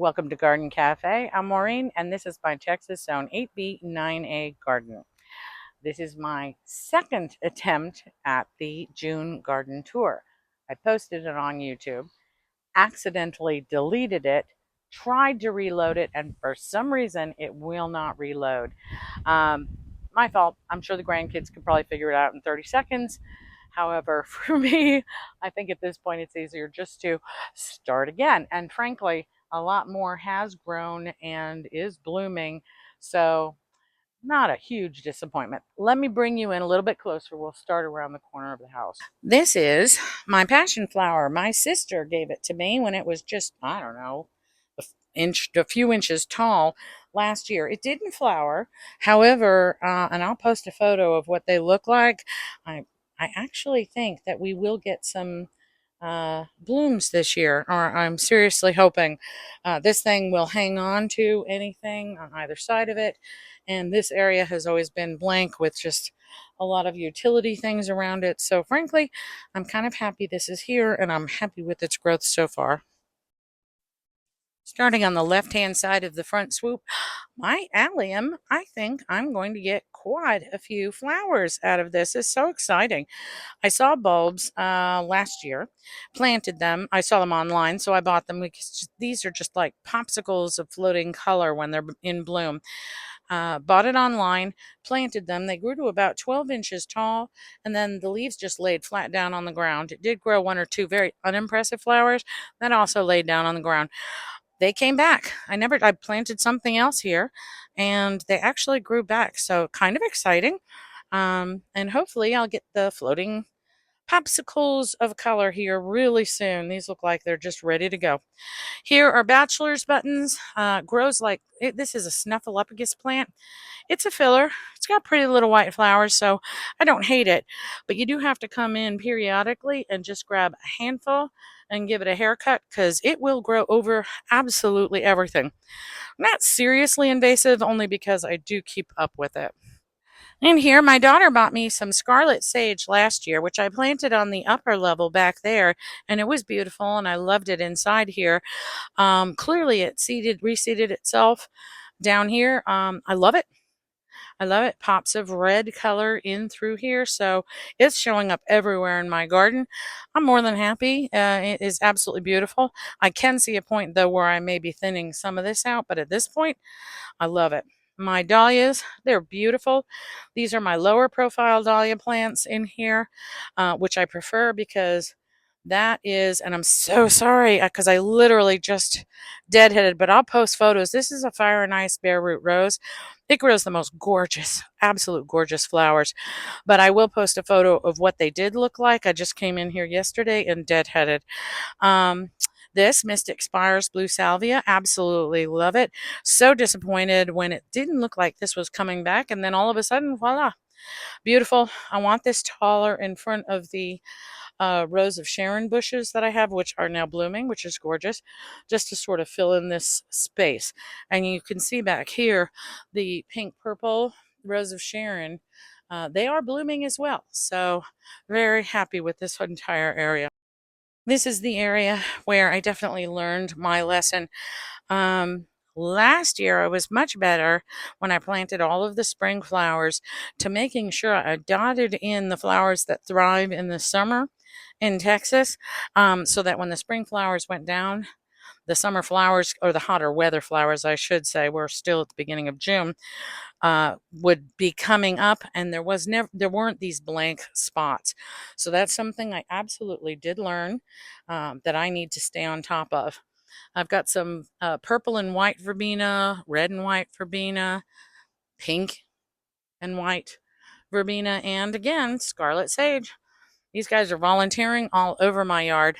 welcome to Garden Cafe. I'm Maureen, and this is my Texas Zone 8B 9A garden. This is my second attempt at the June garden tour. I posted it on YouTube, accidentally deleted it, tried to reload it, and for some reason it will not reload. Um, my fault. I'm sure the grandkids could probably figure it out in 30 seconds. However, for me, I think at this point it's easier just to start again. And frankly, a lot more has grown and is blooming. So, not a huge disappointment. Let me bring you in a little bit closer. We'll start around the corner of the house. This is my passion flower. My sister gave it to me when it was just, I don't know, a few inches tall last year. It didn't flower. However, and I'll post a photo of what they look like. I I actually think that we will get some blooms this year, or I'm seriously hoping this thing will hang on to anything on either side of it. And this area has always been blank with just a lot of utility things around it. So, frankly, I'm kind of happy this is here and I'm happy with its growth so far. Starting on the left-hand side of the front swoop, my allium, I think I'm going to get quite a few flowers out of this. It's so exciting. I saw bulbs last year, planted them. I saw them online, so I bought them because these are just like popsicles of floating color when they're in bloom. Bought it online, planted them. They grew to about 12 inches tall, and then the leaves just laid flat down on the ground. It did grow one or two very unimpressive flowers that also laid down on the ground. They came back. I planted something else here and they actually grew back. So kind of exciting. And hopefully I'll get the floating popsicles of color here really soon. These look like they're just ready to go. Here are bachelor's buttons. Grows like this is a snuffleupagus plant. It's a filler. It's got pretty little white flowers, so I don't hate it. But you do have to come in periodically and just grab a handful and give it a haircut because it will grow over absolutely everything. Not seriously invasive, only because I do keep up with it. And here, my daughter bought me some scarlet sage last year, which I planted on the upper level back there, and it was beautiful, and I loved it inside here. Clearly, it reseeded itself down here. I love it. I love it. Pops of red color in through here. So it's showing up everywhere in my garden. I'm more than happy. It is absolutely beautiful. I can see a point, though, where I may be thinning some of this out, but at this point, I love it. My dahlias, they're beautiful. These are my lower profile dahlia plants in here, which I prefer because that is, and I'm so sorry because I literally just deadheaded, but I'll post photos. This is a fire and ice bare root rose. It grows the most gorgeous, absolute gorgeous flowers. But I will post a photo of what they did look like. I just came in here yesterday and deadheaded. Um, this Mystic Spires Blue Salvia, absolutely love it. So disappointed when it didn't look like this was coming back, and then all of a sudden, voila, beautiful. I want this taller in front of the rows of Sharon bushes that I have, which are now blooming, which is gorgeous, just to sort of fill in this space. And you can see back here the pink purple rose of Sharon. They are blooming as well. So, very happy with this entire area. This is the area where I definitely learned my lesson. Um, Last year, I was much better when I planted all of the spring flowers to making sure I dotted in the flowers that thrive in the summer in Texas, so that when the spring flowers went down, the summer flowers, or the hotter weather flowers, I should say, we're still at the beginning of June, would be coming up, and there weren't these blank spots. So that's something I absolutely did learn that I need to stay on top of. I've got some purple and white verbena, red and white verbena, pink and white verbena, and again, scarlet sage. These guys are volunteering all over my yard.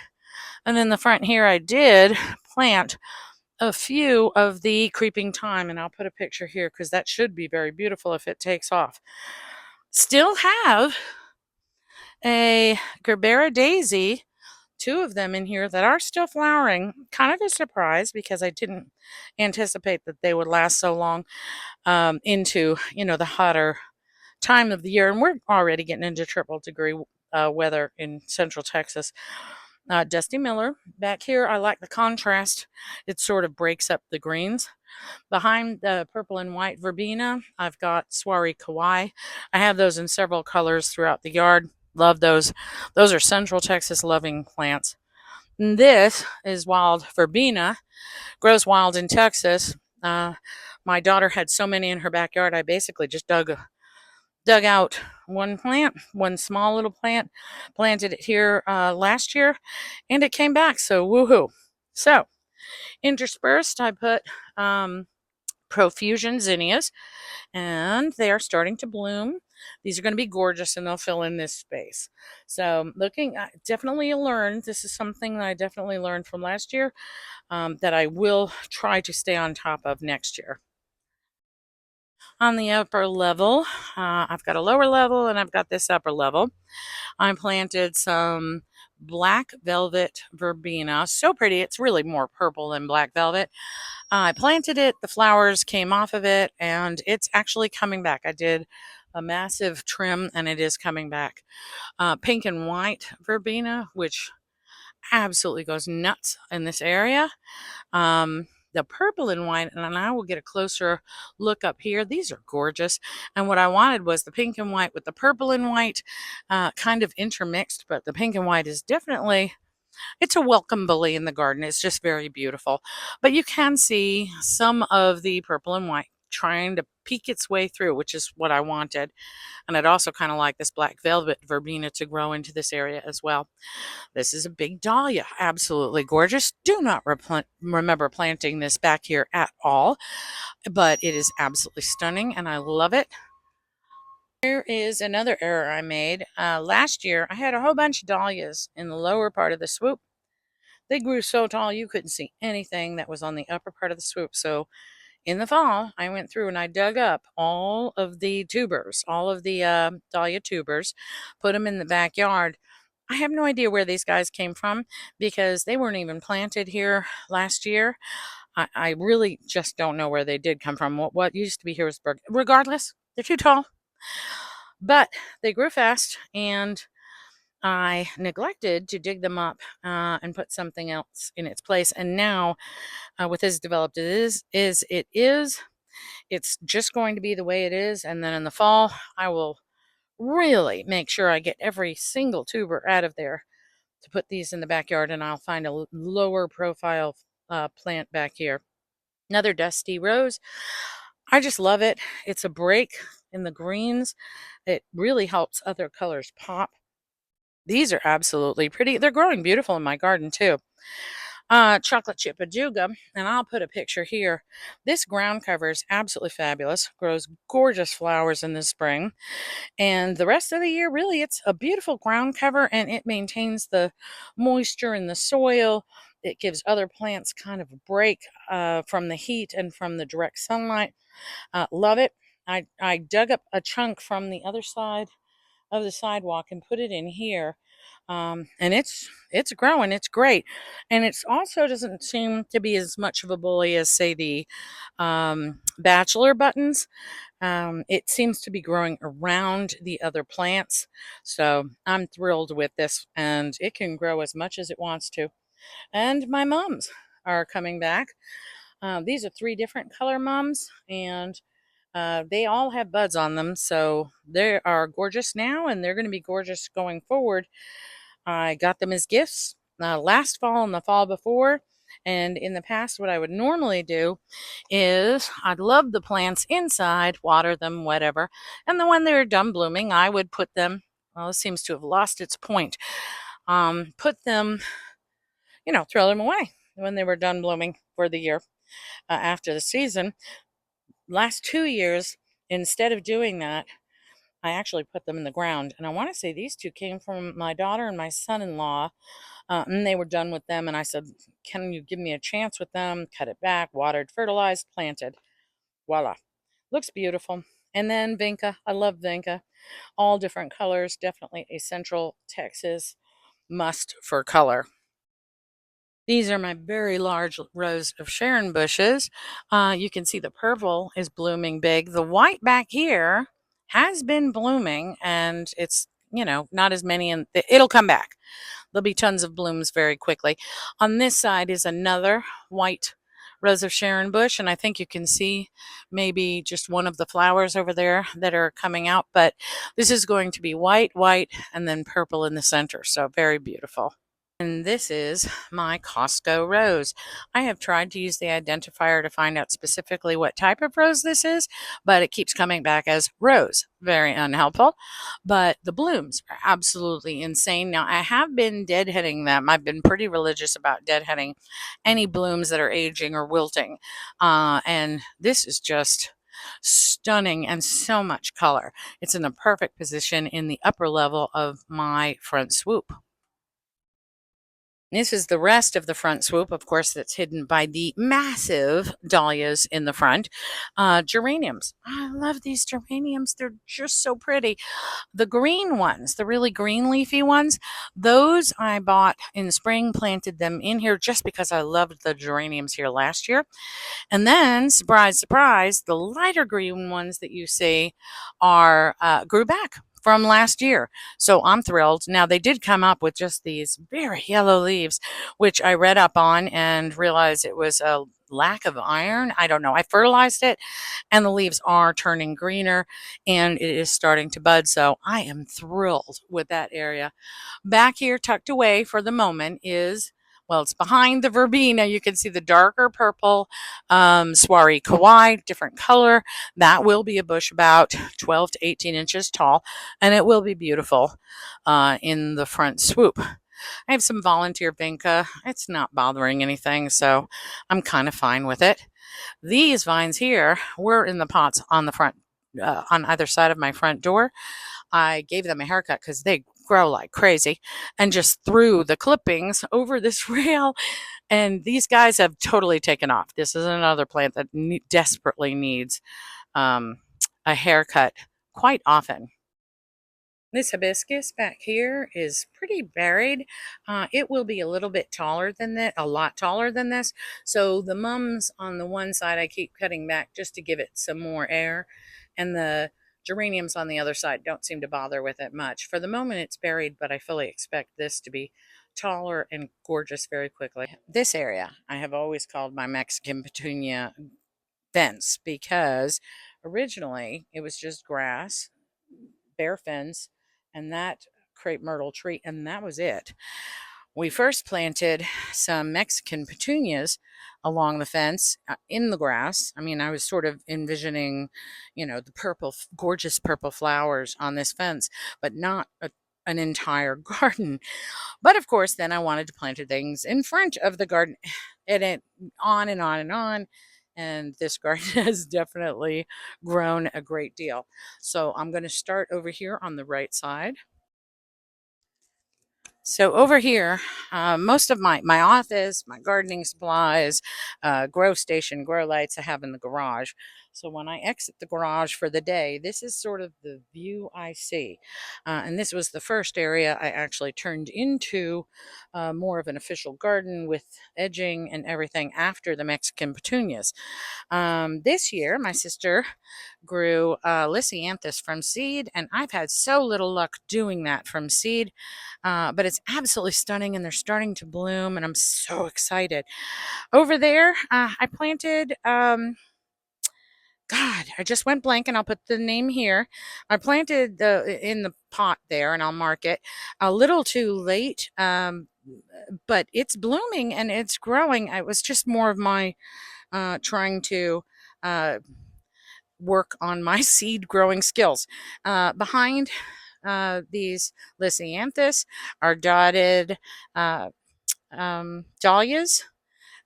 And then the front here, I did plant a few of the creeping thyme, and I'll put a picture here because that should be very beautiful if it takes off. Still have a Gerbera daisy, two of them in here that are still flowering. Kind of a surprise because I didn't anticipate that they would last so long into the hotter time of the year, and we're already getting into triple degree weather in central Texas. Dusty Miller. Back here, I like the contrast. It sort of breaks up the greens. Behind the purple and white verbena, I've got Soiree Kawaii. I have those in several colors throughout the yard. Love those. Those are Central Texas loving plants. And this is wild verbena, grows wild in Texas. Uh, my daughter had so many in her backyard, I basically just dug out one plant, one small little plant, planted it here last year, and it came back. So woohoo! So interspersed, I put profusion zinnias, and they are starting to bloom. These are going to be gorgeous, and they'll fill in this space. So looking, definitely learned. This is something that I definitely learned from last year that I will try to stay on top of next year. On the upper level, I've got a lower level and I've got this upper level. I planted some black velvet verbena. So pretty. It's really more purple than black velvet. I planted it, the flowers came off of it, and it's actually coming back. I did a massive trim and it is coming back. Pink and white verbena, which absolutely goes nuts in this area. The purple and white, and I will get a closer look up here. These are gorgeous. And what I wanted was the pink and white with the purple and white kind of intermixed, but the pink and white is definitely, it's a welcome bully in the garden. It's just very beautiful. But you can see some of the purple and white trying to peek its way through, which is what I wanted. And I'd also kind of like this black velvet verbena to grow into this area as well. This is a big dahlia, absolutely gorgeous. Do not remember planting this back here at all, but it is absolutely stunning and I love it. Here is another error I made. Last year, I had a whole bunch of dahlias in the lower part of the swoop. They grew so tall you couldn't see anything that was on the upper part of the swoop. So in the fall, I went through and I dug up all of the tubers, all of the dahlia tubers, put them in the backyard. I have no idea where these guys came from because they weren't even planted here last year. I really just don't know where they did come from. What used to be here was regardless, they're too tall, but they grew fast and I neglected to dig them up and put something else in its place. And now, with as developed it is, it's just going to be the way it is. And then in the fall, I will really make sure I get every single tuber out of there to put these in the backyard, and I'll find a lower profile plant back here. Another dusty rose. I just love it. It's a break in the greens. It really helps other colors pop. These are absolutely pretty. They're growing beautiful in my garden too. Chocolate chip ajuga, and I'll put a picture here. This ground cover is absolutely fabulous. Grows gorgeous flowers in the spring. And the rest of the year, really, it's a beautiful ground cover and it maintains the moisture in the soil. It gives other plants kind of a break from the heat and from the direct sunlight. Love it. I dug up a chunk from the other side of the sidewalk and put it in here. And it's growing. It's great, and it's also doesn't seem to be as much of a bully as say the bachelor buttons. It seems to be growing around the other plants, so I'm thrilled with this, and it can grow as much as it wants to. And my mums are coming back. These are 3 different color mums, and they all have buds on them, so they are gorgeous now, and they're going to be gorgeous going forward. I got them as gifts last fall and the fall before. And in the past, what I would normally do is I'd love the plants inside, water them, whatever. And then when they're done blooming, I would put them, well, it seems to have lost its point, put them, throw them away when they were done blooming for the year after the season. Last 2 years, instead of doing that, I actually put them in the ground. And I want to say these 2 came from my daughter and my son in law. And they were done with them. And I said, can you give me a chance with them? Cut it back, watered, fertilized, planted. Voila. Looks beautiful. And then Vinca. I love Vinca. All different colors. Definitely a Central Texas must for color. These are my very large rows of Sharon bushes. You can see the purple is blooming big. The white back here has been blooming, and it's not as many, and it'll come back. There'll be tons of blooms very quickly. On this side is another white Rose of Sharon bush, and I think you can see maybe just one of the flowers over there that are coming out, but this is going to be white, white, and then purple in the center, so very beautiful. And this is my Costco rose. I have tried to use the identifier to find out specifically what type of rose this is, but it keeps coming back as rose. Very unhelpful. But the blooms are absolutely insane. Now, I have been deadheading them. I've been pretty religious about deadheading any blooms that are aging or wilting. And this is just stunning and so much color. It's in the perfect position in the upper level of my front swoop. This is the rest of the front swoop, of course, that's hidden by the massive dahlias in the front. Geraniums. I love these geraniums. They're just so pretty. The green ones, the really green leafy ones, those I bought in the spring, planted them in here just because I loved the geraniums here last year. And then, surprise, surprise, the lighter green ones that you see are grew back from last year. So I'm thrilled. Now, they did come up with just these very yellow leaves, which I read up on and realized it was a lack of iron. I don't know. I fertilized it and the leaves are turning greener and it is starting to bud. So I am thrilled with that area. Back here, tucked away for the moment, is, well, it's behind the verbena. You can see the darker purple Soiree Kawaii, different color. That will be a bush about 12 to 18 inches tall, and it will be beautiful in the front swoop. I have some volunteer vinca. It's not bothering anything, so I'm kind of fine with it. These vines here were in the pots on the front, on either side of my front door. I gave them a haircut because they grow like crazy and just threw the clippings over this rail. And these guys have totally taken off. This is another plant that desperately needs a haircut quite often. This hibiscus back here is pretty buried. It will be a little bit taller than that, a lot taller than this. So the mums on the one side, I keep cutting back just to give it some more air. And the geraniums on the other side don't seem to bother with it much. For the moment, it's buried, but I fully expect this to be taller and gorgeous very quickly. This area I have always called my Mexican petunia fence because originally it was just grass, bare fence, and that crepe myrtle tree, and that was it. We first planted some Mexican petunias along the fence in the grass. I mean, I was sort of envisioning, the purple, gorgeous purple flowers on this fence, but not an entire garden. But of course, then I wanted to plant things in front of the garden, and it on and on and on. And this garden has definitely grown a great deal. So I'm going to start over here on the right side. So over here, most of my office, my gardening supplies, grow station, grow lights I have in the garage. So when I exit the garage for the day, this is sort of the view I see. And this was the first area I actually turned into more of an official garden with edging and everything after the Mexican petunias. This year, my sister grew Lysianthus from seed, and I've had so little luck doing that from seed, but it's absolutely stunning, and they're starting to bloom, and I'm so excited. Over there, I planted. God, I just went blank, and I'll put the name here. I planted in the pot there, and I'll mark it. A little too late, but it's blooming and it's growing. It was just more of my trying to uh, work on my seed growing skills. Behind these Lysianthus are dotted dahlias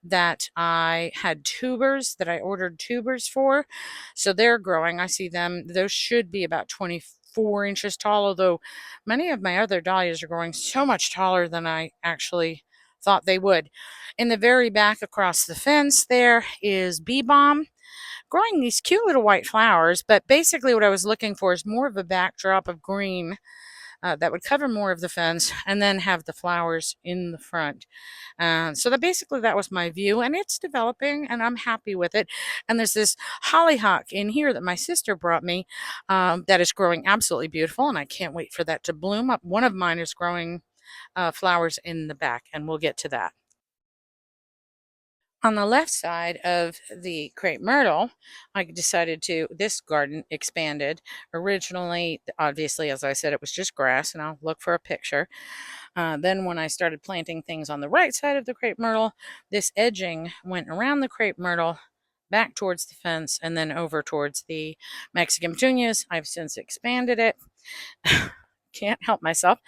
that I had tubers that I ordered tubers for. So they're growing. I see them. Those should be about 24 inches tall, although many of my other dahlias are growing so much taller than I actually thought they would. In the very back across the fence, there is bee balm growing these cute little white flowers. But basically, what I was looking for is more of a backdrop of green that would cover more of the fence and then have the flowers in the front. So that basically that was my view, and it's developing, and I'm happy with it. And there's this hollyhock in here that my sister brought me that is growing absolutely beautiful, and I can't wait for that to bloom up. One of mine is growing flowers in the back, and we'll get to that. On the left side of the crepe myrtle, I decided to, this garden expanded. Originally, obviously, as I said, it was just grass, and I'll look for a picture. Then, when I started planting things on the right side of the crepe myrtle, this edging went around the crepe myrtle, back towards the fence, and then over towards the Mexican petunias. I've since expanded it. Can't help myself.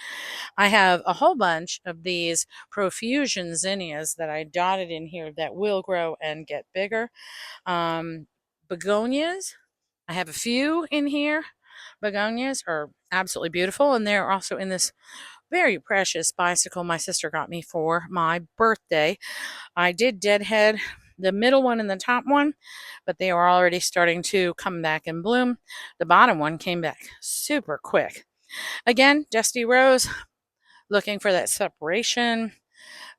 I have a whole bunch of these profusion zinnias that I dotted in here that will grow and get bigger. Begonias, I have a few in here. Begonias are absolutely beautiful, and they're also in this very precious bicycle my sister got me for my birthday. I did deadhead the middle one and the top one, but they are already starting to come back and bloom. The bottom one came back super quick. Again, Dusty Rose, looking for that separation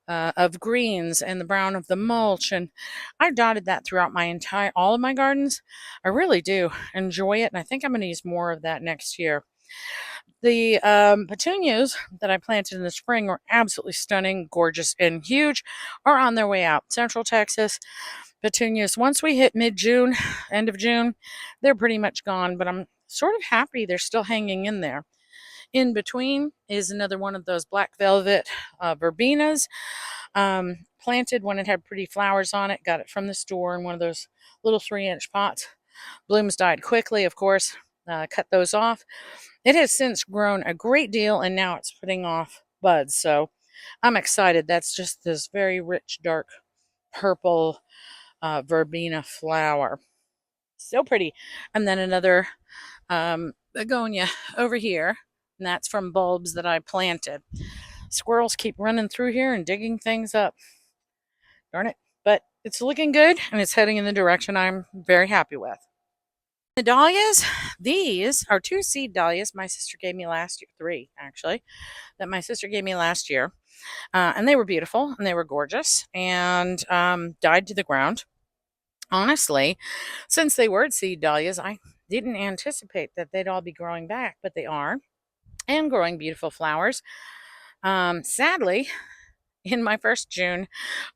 of greens and the brown of the mulch, and I dotted that throughout all of my gardens. I really do enjoy it, and I think I'm going to use more of that next year. The petunias that I planted in the spring were absolutely stunning, gorgeous, and huge, are on their way out. Central Texas petunias, once we hit mid-June, end of June, they're pretty much gone, but I'm sort of happy they're still hanging in there. In between is another one of those black velvet verbenas, planted when it had pretty flowers on it. Got it from the store in one of those little 3-inch pots. Blooms died quickly, of course. Cut those off. It has since grown a great deal, and now it's putting off buds. So I'm excited. That's just this very rich, dark purple verbena flower. So pretty. And then another begonia over here, and that's from bulbs that I planted. Squirrels keep running through here and digging things up. Darn it. But it's looking good, and it's heading in the direction I'm very happy with. The dahlias, these are 2 seed dahlias my sister gave me last year, 3 actually, that my sister gave me last year. And they were beautiful, and they were gorgeous, and died to the ground. Honestly, since they were seed dahlias, I didn't anticipate that they'd all be growing back, but they are, and growing beautiful flowers. Sadly, in my first June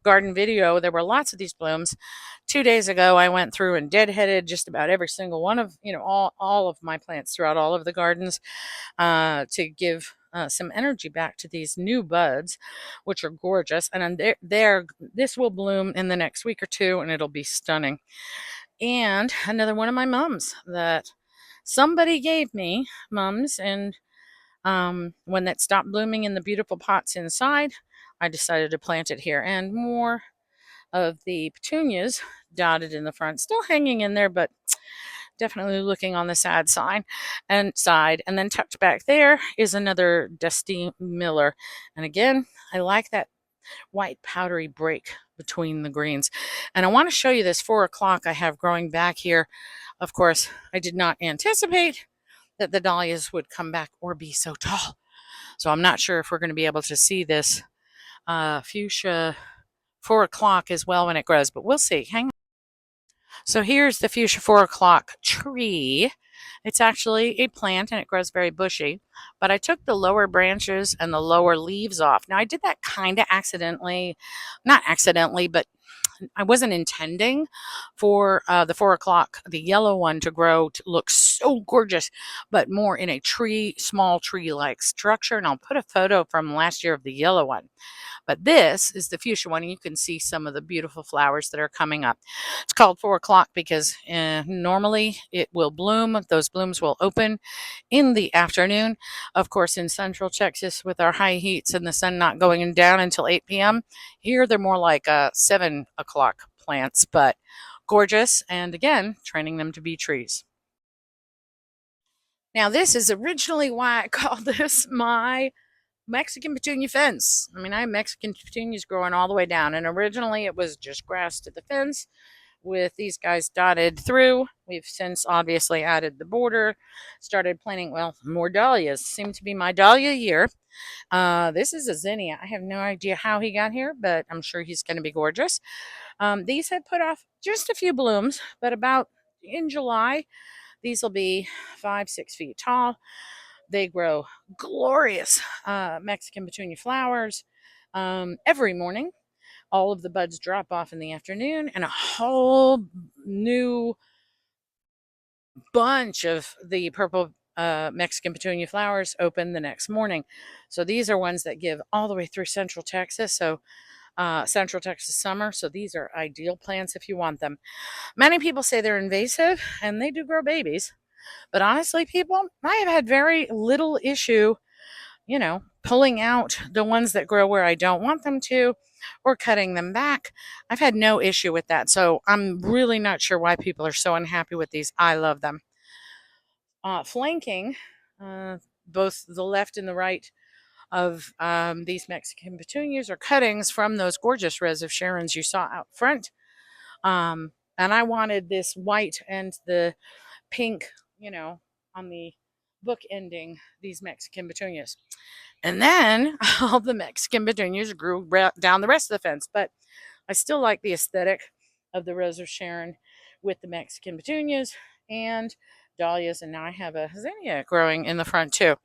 garden video, there were lots of these blooms. 2 days ago, I went through and deadheaded just about every single one of, all of my plants throughout all of the gardens to give some energy back to these new buds, which are gorgeous. And this will bloom in the next week or two, and it'll be stunning. And another one of my mums that somebody gave me, mums, and when that stopped blooming in the beautiful pots inside, I decided to plant it here. And more of the petunias dotted in the front, still hanging in there, but definitely looking on the sad side. And then tucked back there is another Dusty Miller. And again, I like that white powdery break between the greens. And I want to show you this 4 o'clock I have growing back here. Of course, I did not anticipate that the dahlias would come back or be so tall. So I'm not sure if we're going to be able to see this fuchsia 4 o'clock as well when it grows, but we'll see. Hang on. So here's the fuchsia 4 o'clock tree. It's actually a plant, and it grows very bushy, but I took the lower branches and the lower leaves off. Now I did that kind of accidentally, not accidentally, but I wasn't intending for the 4 o'clock, the yellow one, to grow to look so gorgeous, but more in a small tree-like structure. And I'll put a photo from last year of the yellow one. But this is the fuchsia one, and you can see some of the beautiful flowers that are coming up. It's called 4 o'clock because normally it will bloom. Those blooms will open in the afternoon. Of course, in Central Texas, with our high heats and the sun not going down until 8 p.m., here they're more like 7 o'clock plants, but gorgeous. And again, training them to be trees. Now, this is originally why I called this my Mexican petunia fence. I mean, I have Mexican petunias growing all the way down, and originally it was just grass to the fence. with these guys dotted through. We've since obviously added the border, started planting, well, more dahlias. Seem to be my dahlia year. This is a zinnia. I have no idea how he got here, but I'm sure he's going to be gorgeous. These had put off just a few blooms, but about in July, these will be 5, 6 feet tall. They grow glorious Mexican petunia flowers every morning. All of the buds drop off in the afternoon, and a whole new bunch of the purple Mexican petunia flowers open the next morning. So these are ones that give all the way through Central Texas. So Central Texas summer. So these are ideal plants if you want them. Many people say they're invasive, and they do grow babies. But honestly, people, I have had very little issue, pulling out the ones that grow where I don't want them to or cutting them back. I've had no issue with that. So I'm really not sure why people are so unhappy with these. I love them. Flanking both the left and the right of these Mexican petunias are cuttings from those gorgeous Rose of Sharons you saw out front. And I wanted this white and the pink, on the book ending these Mexican petunias. And then all the Mexican petunias grew down the rest of the fence. But I still like the aesthetic of the Rose of Sharon with the Mexican petunias and dahlias. And now I have a zinnia growing in the front too.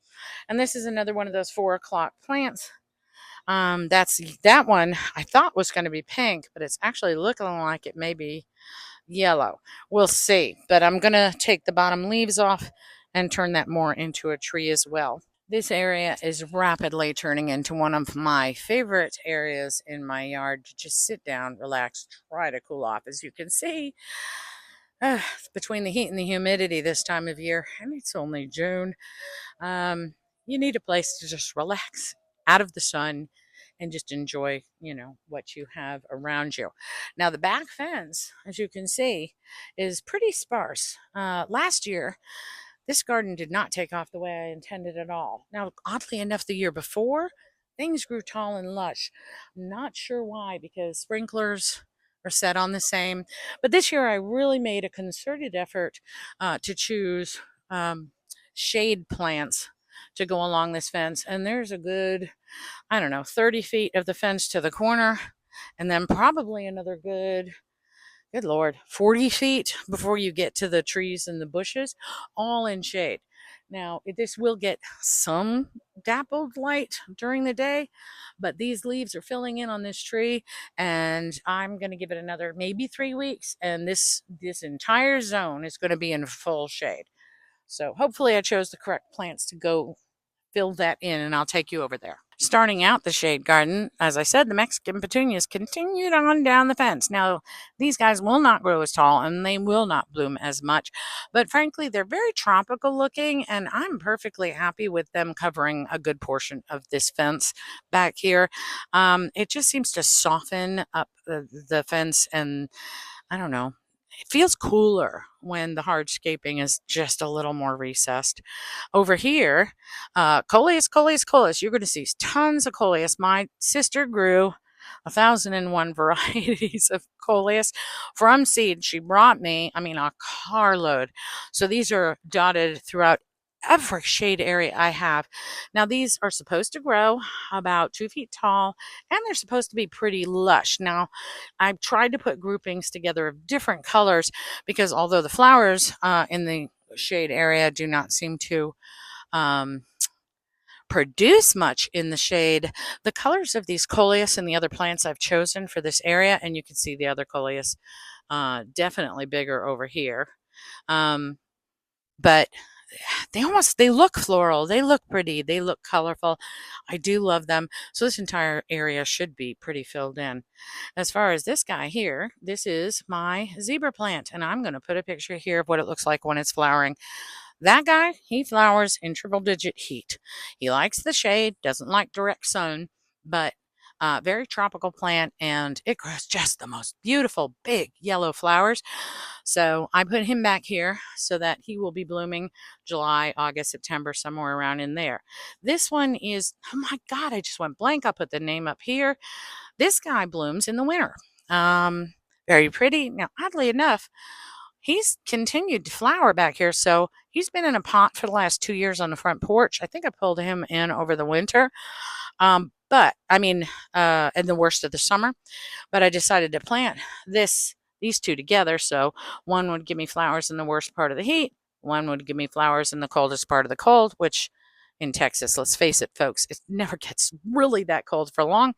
And this is another one of those 4 o'clock plants. That one I thought was going to be pink, but it's actually looking like it may be yellow. We'll see. But I'm going to take the bottom leaves off and turn that more into a tree as well. This area is rapidly turning into one of my favorite areas in my yard to just sit down, relax, try to cool off. As you can see, between the heat and the humidity this time of year, and it's only June, you need a place to just relax out of the sun and just enjoy, what you have around you. Now, the back fence, as you can see, is pretty sparse. Last year, this garden did not take off the way I intended at all. Now, oddly enough, the year before, things grew tall and lush. Not sure why, because sprinklers are set on the same. But this year, I really made a concerted effort to choose shade plants to go along this fence. And there's a good, 30 feet of the fence to the corner, and then probably another good Lord, 40 feet before you get to the trees and the bushes, all in shade. Now, this will get some dappled light during the day, but these leaves are filling in on this tree, and I'm going to give it another maybe 3 weeks, and this entire zone is going to be in full shade. So hopefully I chose the correct plants to go fill that in, and I'll take you over there. Starting out the shade garden, as I said, the Mexican petunias continued on down the fence. Now, these guys will not grow as tall and they will not bloom as much, but frankly, they're very tropical looking, and I'm perfectly happy with them covering a good portion of this fence back here. It just seems to soften up the fence, and I don't know. It feels cooler when the hardscaping is just a little more recessed. Over here, coleus, coleus, coleus. You're going to see tons of coleus. My sister grew 1,001 varieties of coleus from seed. She brought me, a carload. So these are dotted throughout every shade area I have. Now, these are supposed to grow about 2 feet tall, and they're supposed to be pretty lush. Now, I've tried to put groupings together of different colors because although the flowers in the shade area do not seem to um, produce much in the shade, the colors of these coleus and the other plants I've chosen for this area, and you can see the other coleus definitely bigger over here. But they look floral, they look pretty, they look colorful. I do love them. So this entire area should be pretty filled in. As far as this guy here, this is my zebra plant, and I'm going to put a picture here of what it looks like when it's flowering. That guy, he flowers in triple digit heat. He likes the shade, doesn't like direct sun, but very tropical plant, and it grows just the most beautiful big yellow flowers. So I put him back here so that he will be blooming July, August, September, somewhere around in there. This one is, oh my God, I just went blank. I'll put the name up here. This guy blooms in the winter. Very pretty. Now, oddly enough, he's continued to flower back here. So he's been in a pot for the last 2 years on the front porch. I think I pulled him in over the winter. But I mean, in the worst of the summer. But I decided to plant these two together. So one would give me flowers in the worst part of the heat. One would give me flowers in the coldest part of the cold, which in Texas, let's face it, folks, it never gets really that cold for long.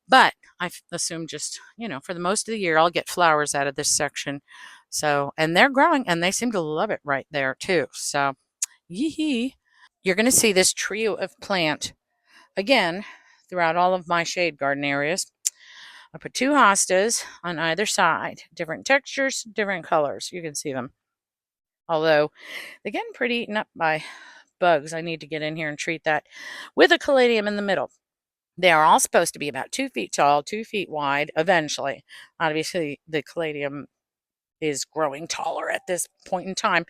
But I assume just, for the most of the year, I'll get flowers out of this section. So, and they're growing and they seem to love it right there too. So, yee. You're going to see this trio of plant again throughout all of my shade garden areas. I put two hostas on either side, different textures, different colors. You can see them. Although they're getting pretty eaten up by bugs. I need to get in here and treat that with a caladium in the middle. They are all supposed to be about 2 feet tall, 2 feet wide eventually. Obviously, the caladium is growing taller at this point in time.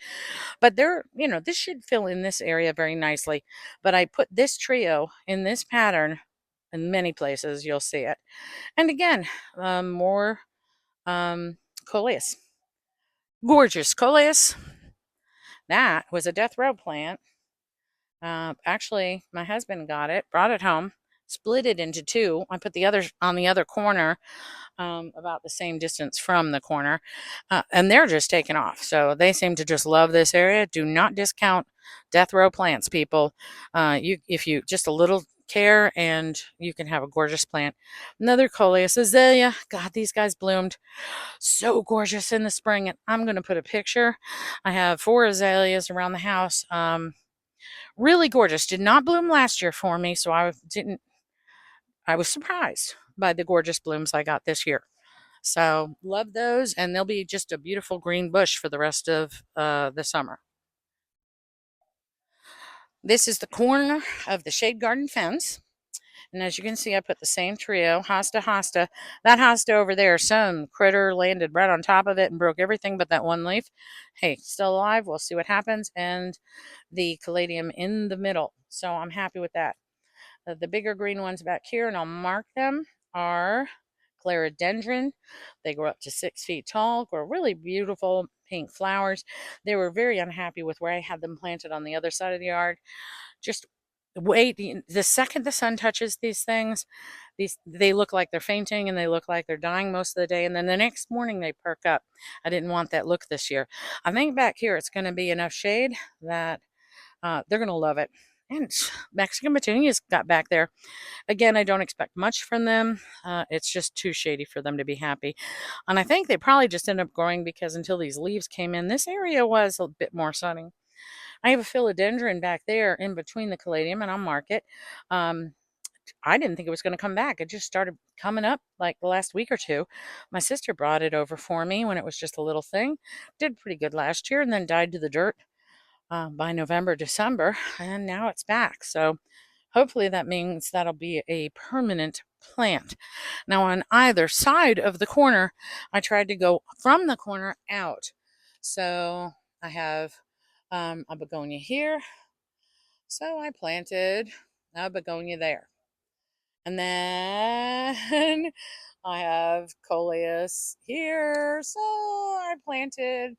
But this should fill in this area very nicely. But I put this trio in this pattern in many places. You'll see it. And again, more coleus. Gorgeous coleus. That was a death row plant. Actually, my husband got it, brought it home, split it into two. I put the other on the other corner, about the same distance from the corner, and they're just taking off. So they seem to just love this area. Do not discount death row plants, people. If you just a little care, and you can have a gorgeous plant. Another coleus azalea. God, these guys bloomed so gorgeous in the spring. And I'm going to put a picture. I have 4 azaleas around the house. Really gorgeous. Did not bloom last year for me, so I was surprised by the gorgeous blooms I got this year. So love those, and they'll be just a beautiful green bush for the rest of the summer. This is the corner of the shade garden fence. And as you can see, I put the same trio, hosta, hosta. That hosta over there, some critter landed right on top of it and broke everything but that one leaf. Hey, still alive. We'll see what happens. And the caladium in the middle. So I'm happy with that. The bigger green ones back here, and I'll mark them, are clerodendron. They grow up to 6 feet tall, grow really beautiful pink flowers. They were very unhappy with where I had them planted on the other side of the yard. Just wait, the second the sun touches these things, they look like they're fainting and they look like they're dying most of the day, and then the next morning they perk up. I didn't want that look this year. I think back here it's going to be enough shade that they're going to love it. And Mexican petunias got back there. Again, I don't expect much from them. It's just too shady for them to be happy. And I think they probably just ended up growing because until these leaves came in, this area was a bit more sunny. I have a philodendron back there in between the caladium, and I'll mark it. I didn't think it was going to come back. It just started coming up like the last week or two. My sister brought it over for me when it was just a little thing. Did pretty good last year and then died to the dirt by November, December, and now it's back. So hopefully that means that'll be a permanent plant. Now, on either side of the corner, I tried to go from the corner out. So I have a begonia here. So I planted a begonia there. And then I have coleus here. So I planted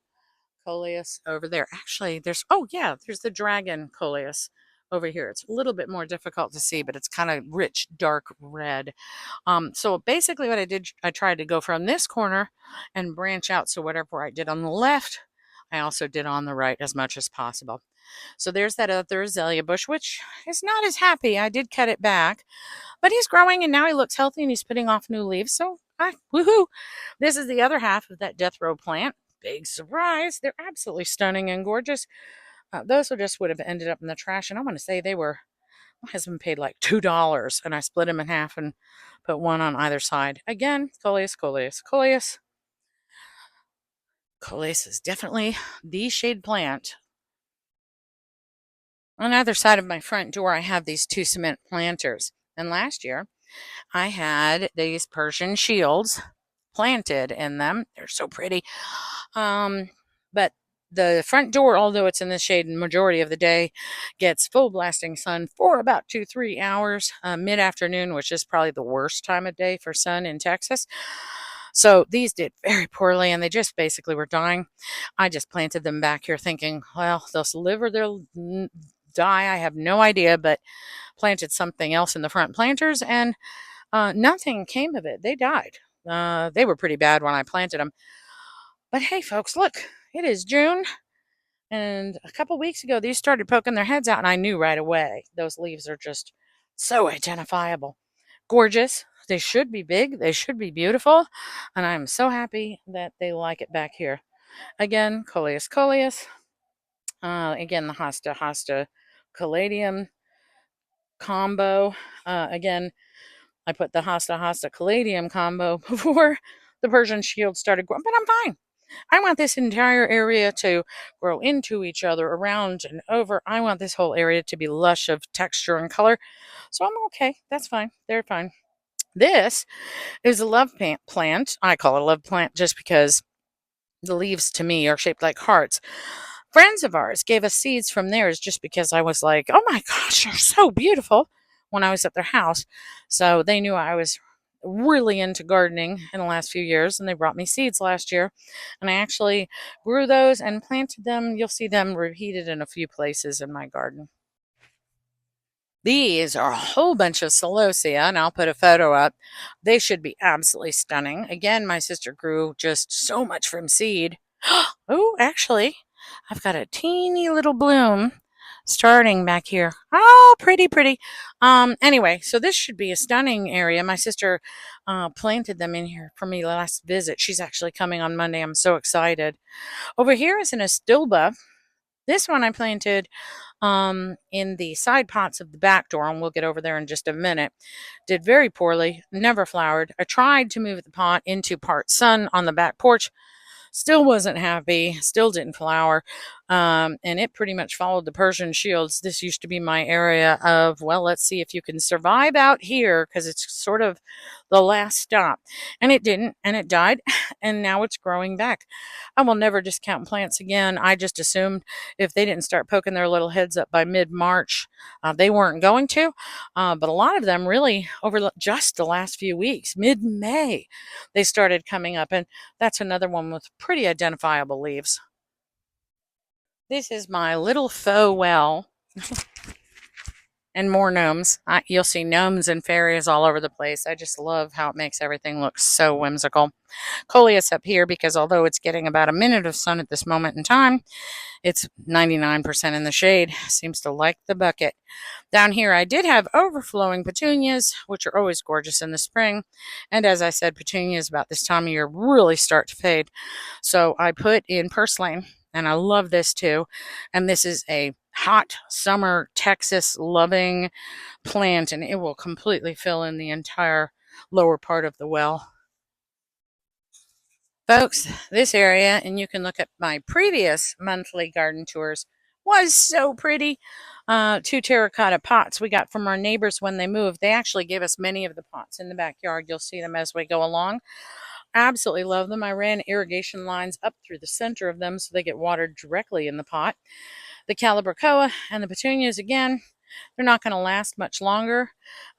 coleus over there. Actually, there's the dragon coleus over here. It's a little bit more difficult to see, but it's kind of rich, dark red. So basically what I did, I tried to go from this corner and branch out. So whatever I did on the left, I also did on the right as much as possible. So there's that other azalea bush, which is not as happy. I did cut it back, but he's growing and now he looks healthy and he's putting off new leaves. So woohoo! This is the other half of that death row plant. Big surprise. They're absolutely stunning and gorgeous. Those just would have ended up in the trash. And I want to say my husband paid like $2 and I split them in half and put one on either side. Again, coleus, coleus, coleus. Coleus is definitely the shade plant. On either side of my front door, I have these 2 cement planters. And last year, I had these Persian shields planted in them. They're so pretty. But the front door, although it's in the shade the majority of the day, gets full blasting sun for about 2-3 hours mid-afternoon, which is probably the worst time of day for sun in Texas. So these did very poorly and they just basically were dying. I just planted them back here thinking, well, they'll live or they'll die. I have no idea, but planted something else in the front planters and nothing came of it. They died. They were pretty bad when I planted them. But hey, folks, look, it is June. And a couple weeks ago, these started poking their heads out, and I knew right away those leaves are just so identifiable. Gorgeous. They should be big. They should be beautiful. And I'm so happy that they like it back here. Again, Coleus coleus. Again, the Hosta Hosta Caladium combo. Again, I put the Hosta Hosta Caladium combo before the Persian shield started growing, but I'm fine. I want this entire area to grow into each other, around and over. I want this whole area to be lush of texture and color. So I'm okay. That's fine. They're fine. This is a love plant. I call it a love plant just because the leaves to me are shaped like hearts. Friends of ours gave us seeds from theirs just because I was like, oh my gosh, they're so beautiful when I was at their house. So they knew I was really into gardening in the last few years and they brought me seeds last year. And I actually grew those and planted them. You'll see them repeated in a few places in my garden. These are a whole bunch of celosia, and I'll put a photo up. They should be absolutely stunning. Again, my sister grew just so much from seed. Oh, actually, I've got a teeny little bloom starting back here. Oh, pretty, pretty. Anyway, so this should be a stunning area. My sister planted them in here for me last visit. She's actually coming on Monday. I'm so excited. Over here is an astilba. This one I planted in the side pots of the back door, and we'll get over there in just a minute. Did very poorly, never flowered. I tried to move the pot into part sun on the back porch. Still wasn't happy, still didn't flower. And it pretty much followed the Persian shields. This used to be my area of, well, let's see if you can survive out here because it's sort of the last stop. And it didn't, and it died, and now it's growing back. I will never discount plants again. I just assumed if they didn't start poking their little heads up by mid March, they weren't going to. But a lot of them really, over just the last few weeks, mid May, they started coming up. And that's another one with pretty identifiable leaves. This is my little faux well and more gnomes. You'll see gnomes and fairies all over the place. I just love how it makes everything look so whimsical. Coleus up here because although it's getting about a minute of sun at this moment in time, it's 99% in the shade. Seems to like the bucket. Down here, I did have overflowing petunias, which are always gorgeous in the spring. And as I said, petunias about this time of year really start to fade. So I put in purslane, and I love this too. And this is a hot summer Texas loving plant, and it will completely fill in the entire lower part of the well. Folks, this area, and you can look at my previous monthly garden tours, was so pretty. Two terracotta pots we got from our neighbors when they moved. They actually gave us many of the pots in the backyard. You'll see them as we go along. Absolutely love them. I ran irrigation lines up through the center of them so they get watered directly in the pot. The calibrachoa and the petunias, again, they're not going to last much longer.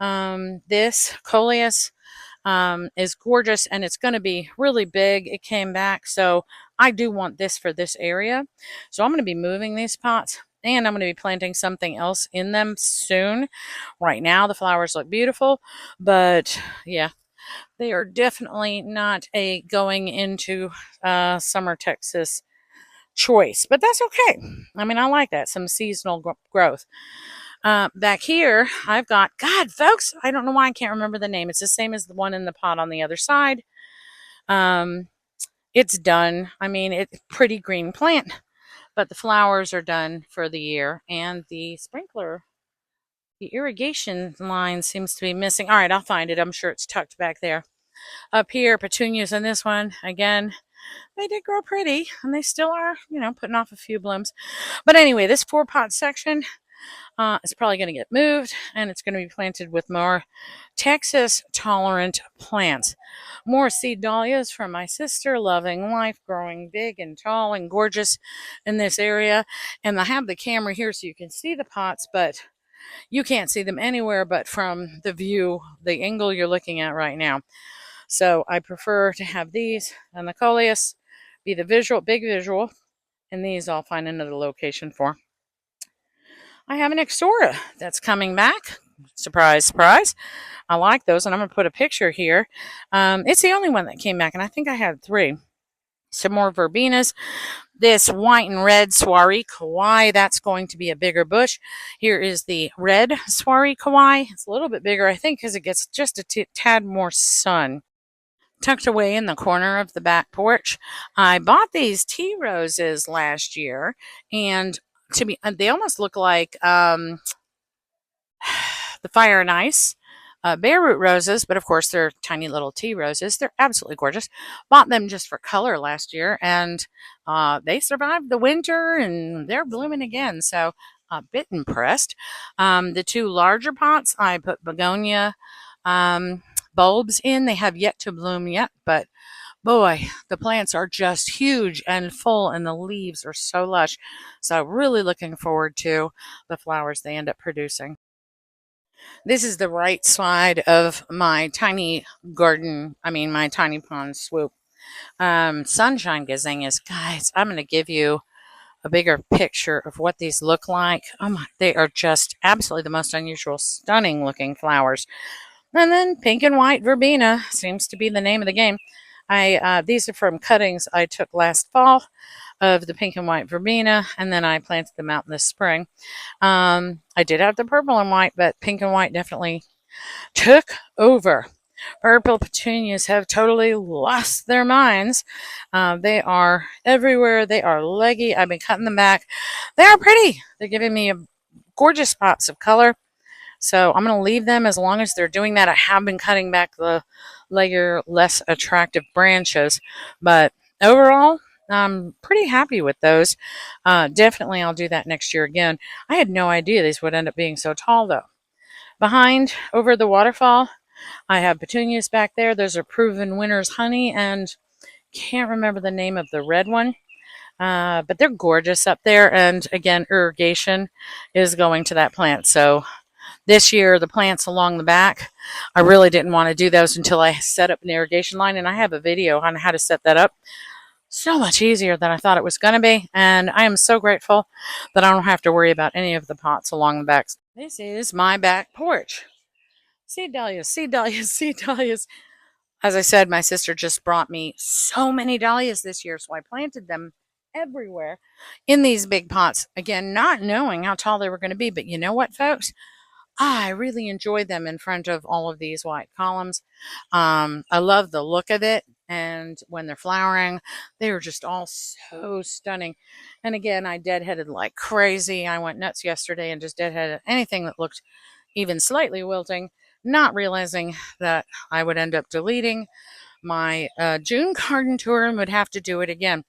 This coleus is gorgeous and it's going to be really big. It came back, so I do want this for this area. So I'm going to be moving these pots and I'm going to be planting something else in them soon. Right now, the flowers look beautiful, but yeah, they are definitely not a going into summer Texas choice, but that's okay. I mean, I like that, some seasonal growth. Back here, I've got, God, folks, I don't know why I can't remember the name. It's the same as the one in the pot on the other side. It's done. I mean, it's a pretty green plant, but the flowers are done for the year, and the sprinkler, the irrigation line seems to be missing. All right, I'll find it. I'm sure it's tucked back there. Up here, petunias in this one, again, they did grow pretty, and they still are, putting off a few blooms. But anyway, this 4-pot section, it's probably going to get moved and it's going to be planted with more Texas tolerant plants. More seed dahlias from my sister, loving life, growing big and tall and gorgeous in this area. And I have the camera here so you can see the pots, but you can't see them anywhere but from the view, the angle you're looking at right now. So I prefer to have these and the coleus be the big visual, and these I'll find another location for. I have an Exora that's coming back. Surprise, surprise. I like those, and I'm going to put a picture here. It's the only one that came back, and I think I had three. Some more verbenas. This white and red soiree kawaii, that's going to be a bigger bush. Here is the red soiree kawaii. It's a little bit bigger, I think, because it gets just a tad more sun. Tucked away in the corner of the back porch, I bought these tea roses last year, and they almost look like the fire and ice bare root roses, but of course they're tiny little tea roses. They're absolutely gorgeous. Bought them just for color last year, and they survived the winter and they're blooming again. So a bit impressed. The two larger pots, I put begonia bulbs in. They have yet to bloom yet, but boy, the plants are just huge and full, and the leaves are so lush. So really looking forward to the flowers they end up producing. This is the right side of my tiny garden, my tiny pond swoop. Sunshine gazanias. Guys, I'm going to give you a bigger picture of what these look like. Oh my, they are just absolutely the most unusual, stunning looking flowers. And then pink and white verbena seems to be the name of the game. These are from cuttings I took last fall of the pink and white verbena, and then I planted them out in the spring. I did have the purple and white, but pink and white definitely took over. Purple petunias have totally lost their minds. They are everywhere. They are leggy. I've been cutting them back. They are pretty. They're giving me gorgeous spots of color. So I'm going to leave them as long as they're doing that. I have been cutting back the leggier, less attractive branches, but overall, I'm pretty happy with those. Definitely, I'll do that next year again. I had no idea these would end up being so tall, though. Behind, over the waterfall, I have petunias back there. Those are Proven Winners Honey, and can't remember the name of the red one. But they're gorgeous up there. And again, irrigation is going to that plant. So this year, the plants along the back, I really didn't want to do those until I set up an irrigation line. And I have a video on how to set that up. So much easier than I thought it was going to be. And I am so grateful that I don't have to worry about any of the pots along the back. This is my back porch. Seed dahlias, seed dahlias, seed dahlias. As I said, my sister just brought me so many dahlias this year, so I planted them everywhere in these big pots. Again, not knowing how tall they were going to be, but you know what, folks? I really enjoy them in front of all of these white columns. I love the look of it, and when they're flowering, they are just all so stunning. And again, I deadheaded like crazy. I went nuts yesterday and just deadheaded anything that looked even slightly wilting, not realizing that I would end up deleting my June garden tour and would have to do it again.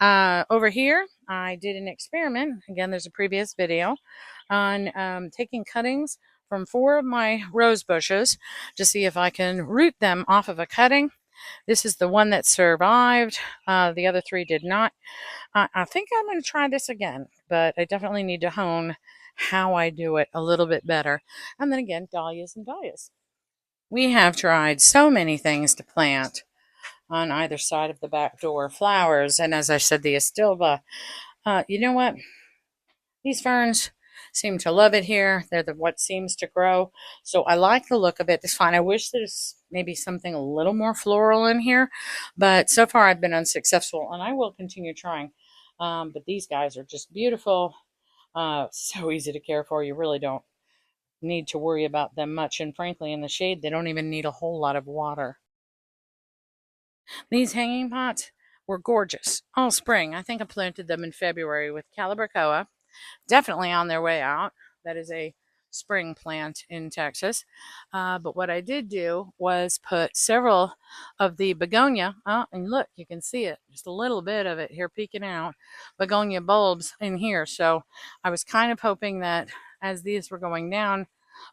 Over here, I did an experiment. Again, there's a previous video on taking cuttings from 4 of my rose bushes to see if I can root them off of a cutting. This is the one that survived. The other 3 did not. I think I'm going to try this again, but I definitely need to hone how I do it a little bit better. And then again, dahlias and dahlias. We have tried so many things to plant on either side of the back door. Flowers, and as I said, the Astilba. You know what? These ferns seem to love it here. They're what seems to grow. So I like the look of it. It's fine. I wish there's maybe something a little more floral in here, but so far I've been unsuccessful, and I will continue trying. But these guys are just beautiful. So easy to care for. You really don't need to worry about them much. And frankly, in the shade, they don't even need a whole lot of water. These hanging pots were gorgeous all spring. I think I planted them in February with Calibrachoa. Definitely on their way out. That is a spring plant in Texas. But what I did do was put several of the begonia, and look, you can see it, just a little bit of it here peeking out, begonia bulbs in here. So I was kind of hoping that as these were going down,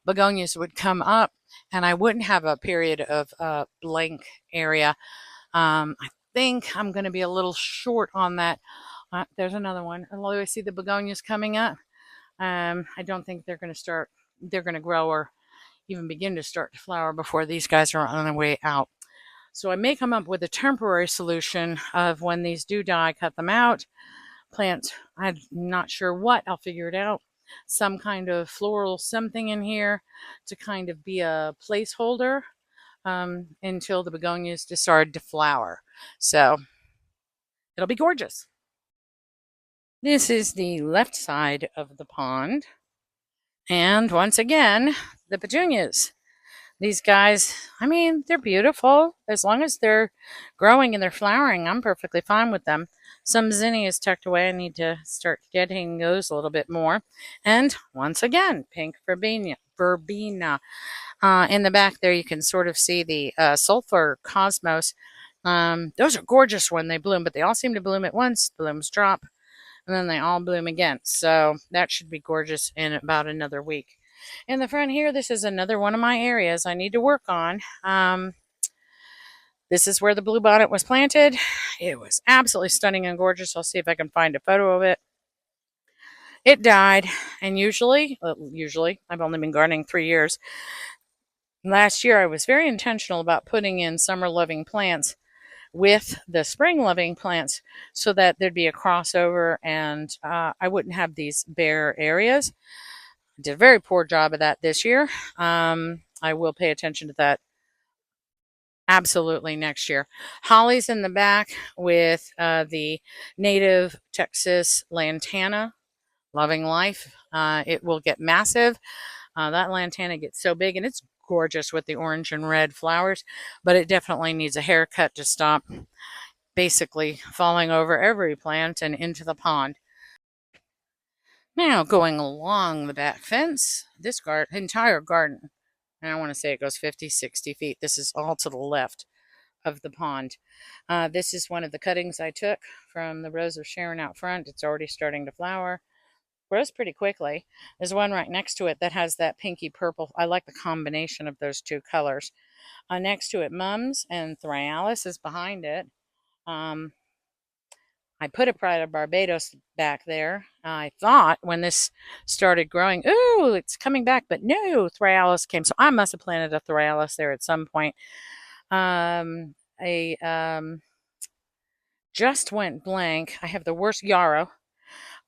begonias would come up and I wouldn't have a period of blank area. I think I'm going to be a little short on that. There's another one. Although I see the begonias coming up, I don't think they're going to grow or even begin to start to flower before these guys are on their way out. So I may come up with a temporary solution of when these do die, cut them out, plant, I'm not sure what, I'll figure it out. Some kind of floral something in here to kind of be a placeholder until the begonias decide to flower. So it'll be gorgeous. This is the left side of the pond. And once again, the petunias. These guys, I mean, they're beautiful. As long as they're growing and they're flowering, I'm perfectly fine with them. Some zinnia is tucked away. I need to start getting those a little bit more. And once again, pink verbena. In the back there, you can sort of see the sulfur cosmos. Those are gorgeous when they bloom, but they all seem to bloom at once. The blooms drop, and then they all bloom again. So that should be gorgeous in about another week. In the front here, this is another one of my areas I need to work on. This is where the bluebonnet was planted. It was absolutely stunning and gorgeous. I'll see if I can find a photo of it. It died, and usually, I've only been gardening 3 years. Last year, I was very intentional about putting in summer-loving plants with the spring-loving plants so that there'd be a crossover and I wouldn't have these bare areas. I did a very poor job of that this year. I will pay attention to that absolutely next year. Holly's in the back with the native Texas lantana, loving life. It will get massive. That lantana gets so big, and it's gorgeous with the orange and red flowers, but it definitely needs a haircut to stop basically falling over every plant and into the pond. Now, going along the back fence, this entire garden, and I want to say it goes 50, 60 feet. This is all to the left of the pond. This is one of the cuttings I took from the Rose of Sharon out front. It's already starting to flower. Grows pretty quickly. There's one right next to it that has that pinky purple. I like the combination of those two colors. Next to it, Mums and Thryallis is behind it. I put a Pride of Barbados back there. I thought when this started growing, ooh, it's coming back, but no, Thryallis came. So I must have planted a Thryallis there at some point. A just went blank. I have the worst yarrow.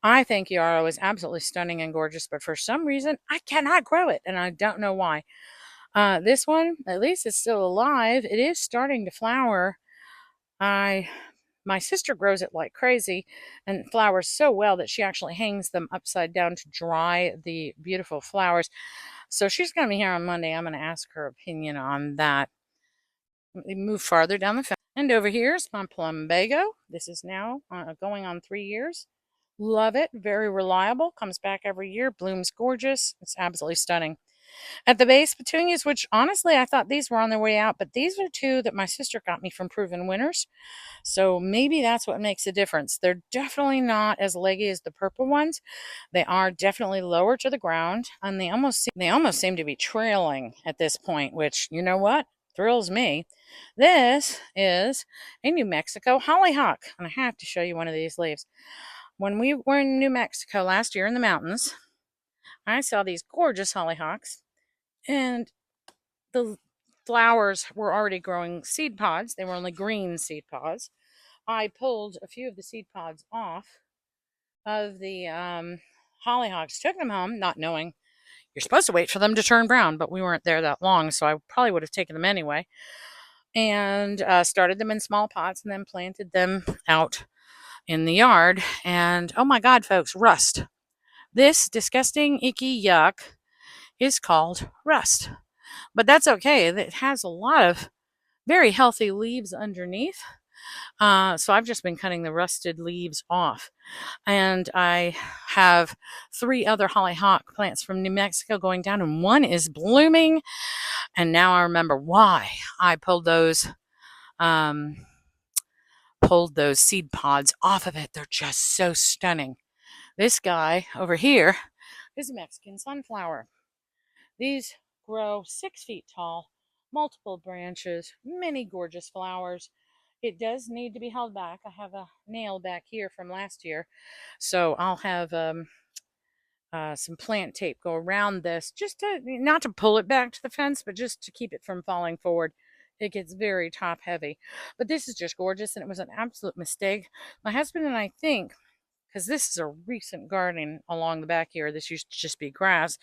I think yarrow is absolutely stunning and gorgeous, but for some reason I cannot grow it, and I don't know why. This one, at least it's still alive. It is starting to flower. My sister grows it like crazy and flowers so well that she actually hangs them upside down to dry the beautiful flowers. So she's going to be here on Monday. I'm going to ask her opinion on that. We move farther down the fence. And over here is my plumbago. This is now going on 3 years. Love it. Very reliable. Comes back every year. Blooms gorgeous. It's absolutely stunning. At the base, petunias, which honestly I thought these were on their way out, but these are two that my sister got me from Proven Winners. So maybe that's what makes a difference. They're definitely not as leggy as the purple ones. They are definitely lower to the ground, and they almost seem to be trailing at this point, which, you know what? Thrills me. This is a New Mexico hollyhock, and I have to show you one of these leaves. When we were in New Mexico last year in the mountains, I saw these gorgeous hollyhocks, and the flowers were already growing seed pods. They were only green seed pods. I pulled a few of the seed pods off of the hollyhocks, took them home, not knowing you're supposed to wait for them to turn brown, but we weren't there that long, so I probably would have taken them anyway. And started them in small pots and then planted them out in the yard. And oh my God, folks, rust. This disgusting, icky yuck is called rust. But that's okay. It has a lot of very healthy leaves underneath. So I've just been cutting the rusted leaves off. And I have 3 other hollyhock plants from New Mexico going down, and one is blooming. And now I remember why I um, pulled those seed pods off of it. They're just so stunning. This guy over here is a Mexican sunflower. These grow 6 feet tall, multiple branches, many gorgeous flowers. It does need to be held back. I have a nail back here from last year, so I'll have some plant tape go around this, just to not to pull it back to the fence, but just to keep it from falling forward. It gets very top heavy. But this is just gorgeous, and it was an absolute mistake. My husband and I think, because this is a recent gardening along the back here, this used to just be grass.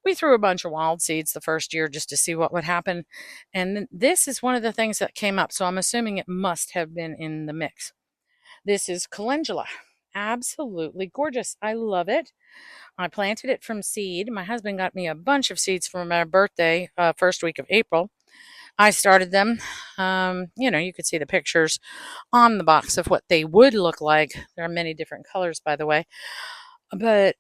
We threw a bunch of wild seeds the first year just to see what would happen. And this is one of the things that came up. So I'm assuming it must have been in the mix. This is calendula. Absolutely gorgeous. I love it. I planted it from seed. My husband got me a bunch of seeds for my birthday, first week of April. I started them. You could see the pictures on the box of what they would look like. There are many different colors, by the way. But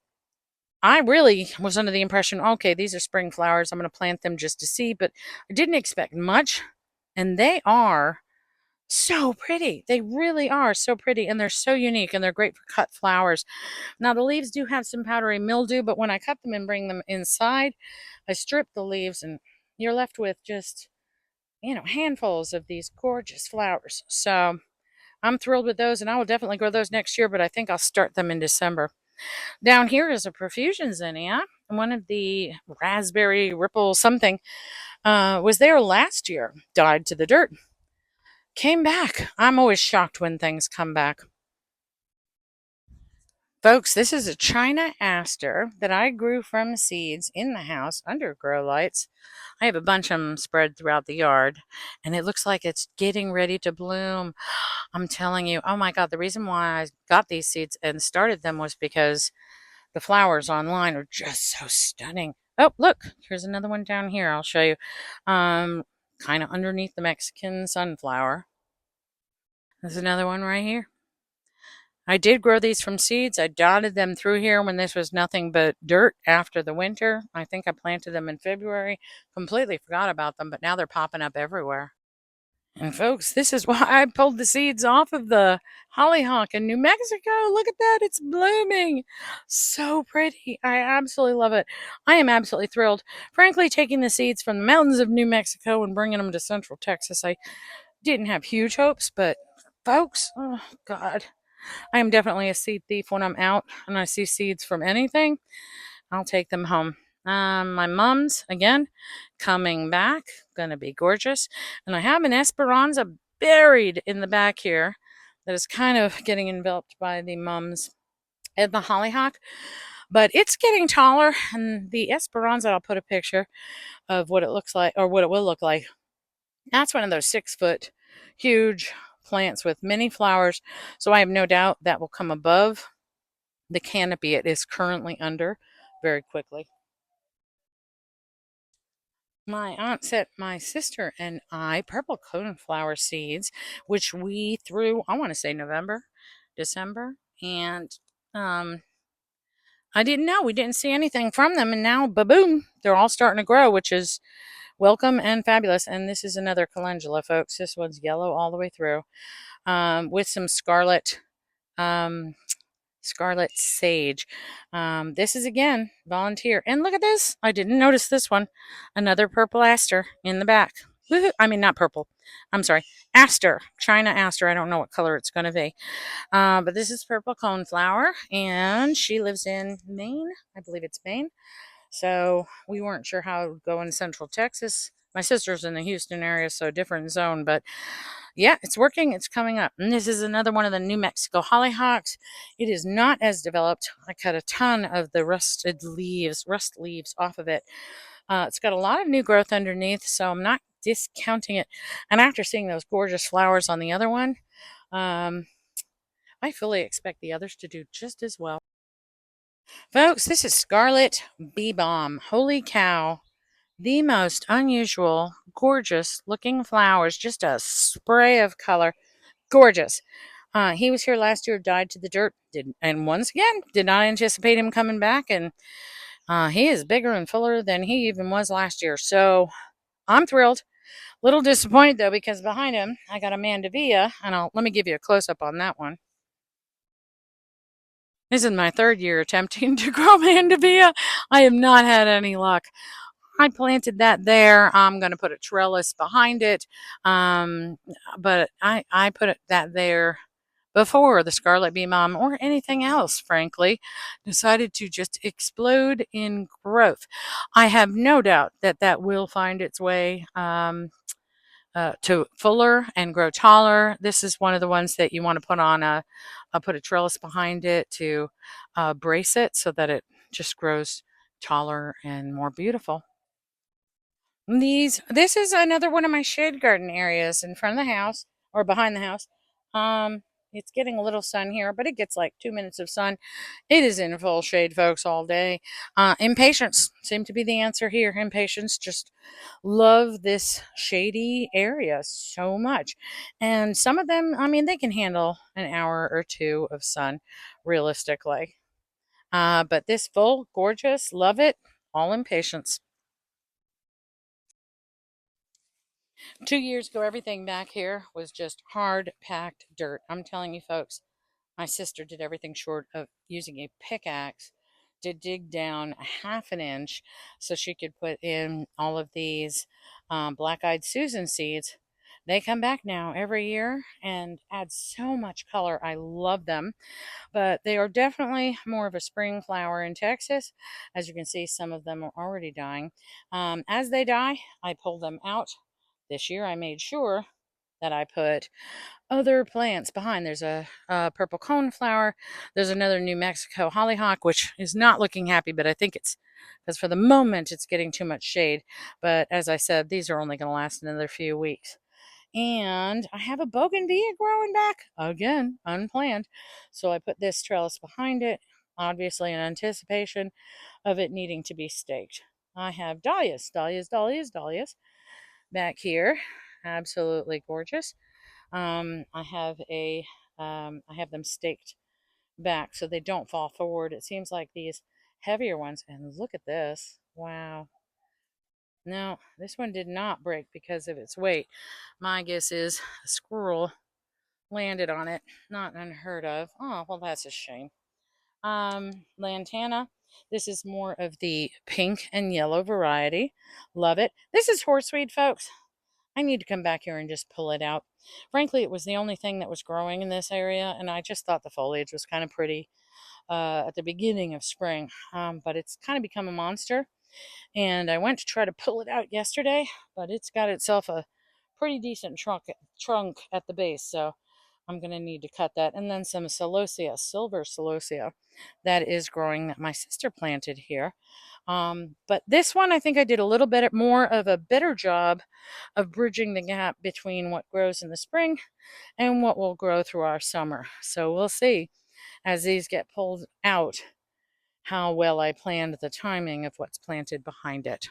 I really was under the impression, okay, these are spring flowers. I'm going to plant them just to see, but I didn't expect much. And they are so pretty. They really are so pretty, and they're so unique, and they're great for cut flowers. Now, the leaves do have some powdery mildew, but when I cut them and bring them inside, I strip the leaves, and you're left with just, handfuls of these gorgeous flowers. So I'm thrilled with those, and I will definitely grow those next year, but I think I'll start them in December. Down here is a profusion zinnia. One of the raspberry ripple something was there last year, died to the dirt, came back. I'm always shocked when things come back. Folks, this is a China aster that I grew from seeds in the house under grow lights. I have a bunch of them spread throughout the yard, and it looks like it's getting ready to bloom. I'm telling you, oh my God, the reason why I got these seeds and started them was because the flowers online are just so stunning. Oh, look, here's another one down here. I'll show you. Um, Kind of underneath the Mexican sunflower. There's another one right here. I did grow these from seeds. I dotted them through here when this was nothing but dirt after the winter. I think I planted them in February. Completely forgot about them, but now they're popping up everywhere. And folks, this is why I pulled the seeds off of the hollyhock in New Mexico. Look at that. It's blooming. So pretty. I absolutely love it. I am absolutely thrilled. Frankly, taking the seeds from the mountains of New Mexico and bringing them to Central Texas, I didn't have huge hopes, but folks, oh God, I am definitely a seed thief when I'm out and I see seeds from anything. I'll take them home. My mom's, again, coming back. Gonna be gorgeous. And I have an Esperanza buried in the back here that is kind of getting enveloped by the mums and the hollyhock. But it's getting taller, and the Esperanza, I'll put a picture of what it looks like, or what it will look like. That's one of those 6 foot huge plants with many flowers. So I have no doubt that will come above the canopy it is currently under very quickly. My aunt sent my sister and I purple coneflower seeds, which we threw, I want to say November, December. And um, I didn't know. We didn't see anything from them. And now, ba-boom, they're all starting to grow, which is welcome and fabulous. And this is another calendula, folks. This one's yellow all the way through, with some um, scarlet sage. This is again volunteer. And look at this. I didn't notice this one. Another purple aster in the back. Woo-hoo. I mean, not purple. I'm sorry. Aster. China aster. I don't know what color it's going to be. But this is purple coneflower. And she lives in Maine. I believe it's Maine. So we weren't sure how it would go in Central Texas. My sister's in the Houston area, so different zone. But yeah, it's working. It's coming up. And this is another one of the New Mexico hollyhocks. It is not as developed. I cut a ton of the rust leaves off of it. It's got a lot of new growth underneath, so I'm not discounting it. And after seeing those gorgeous flowers on the other one, um, I fully expect the others to do just as well. Folks, this is Scarlet Bee Balm. Holy cow. The most unusual, gorgeous looking flowers. Just a spray of color. Gorgeous. He was here last year, died to the dirt, and once again, did not anticipate him coming back. And he is bigger and fuller than he even was last year. So I'm thrilled. Little disappointed though, because behind him, I got a Mandevilla, and let me give you a close up on that one. This is my third year attempting to grow Mandevilla. I have not had any luck. I planted that there. I'm going to put a trellis behind it. Um, but I put that there before the Scarlet Bee Mom or anything else, frankly, decided to just explode in growth. I have no doubt that that will find its way to fuller and grow taller. This is one of the ones that you want to put on put a trellis behind it to brace it so that it just grows taller and more beautiful. This is another one of my shade garden areas in front of the house or behind the house. Um, it's getting a little sun here, but it gets like 2 minutes of sun. It is in full shade, folks, all day. Impatience seem to be the answer here. Impatience just love this shady area so much. And some of them, I mean, they can handle an hour or two of sun realistically. But this full, gorgeous, love it, all impatience. 2 years ago, everything back here was just hard packed dirt. I'm telling you, folks, my sister did everything short of using a pickaxe to dig down a half an inch so she could put in all of these black eyed Susan seeds. They come back now every year and add so much color. I love them, but they are definitely more of a spring flower in Texas. As you can see, some of them are already dying. As they die, I pull them out. This year, I made sure that I put other plants behind. There's a purple coneflower. There's another New Mexico hollyhock, which is not looking happy, but I think it's because for the moment it's getting too much shade. But as I said, these are only going to last another few weeks. And I have a bougainvillea growing back again, unplanned. So I put this trellis behind it, obviously in anticipation of it needing to be staked. I have dahlias back here. Absolutely gorgeous. I have them staked back so they don't fall forward. It seems like these heavier ones, and look at this. Wow. No, this one did not break because of its weight. My guess is a squirrel landed on it. Not unheard of. Oh, well, that's a shame. Lantana. This is more of the pink and yellow variety. Love it. This is horseweed, folks. I need to come back here and just pull it out. Frankly, it was the only thing that was growing in this area, and I just thought the foliage was kind of pretty at the beginning of spring. But it's kind of become a monster, and I went to try to pull it out yesterday, but it's got itself a pretty decent trunk at the base, so I'm going to need to cut that. And then some celosia, silver celosia, that is growing that my sister planted here. But this one, I think I did a little bit more of a better job of bridging the gap between what grows in the spring and what will grow through our summer. So we'll see as these get pulled out how well I planned the timing of what's planted behind it.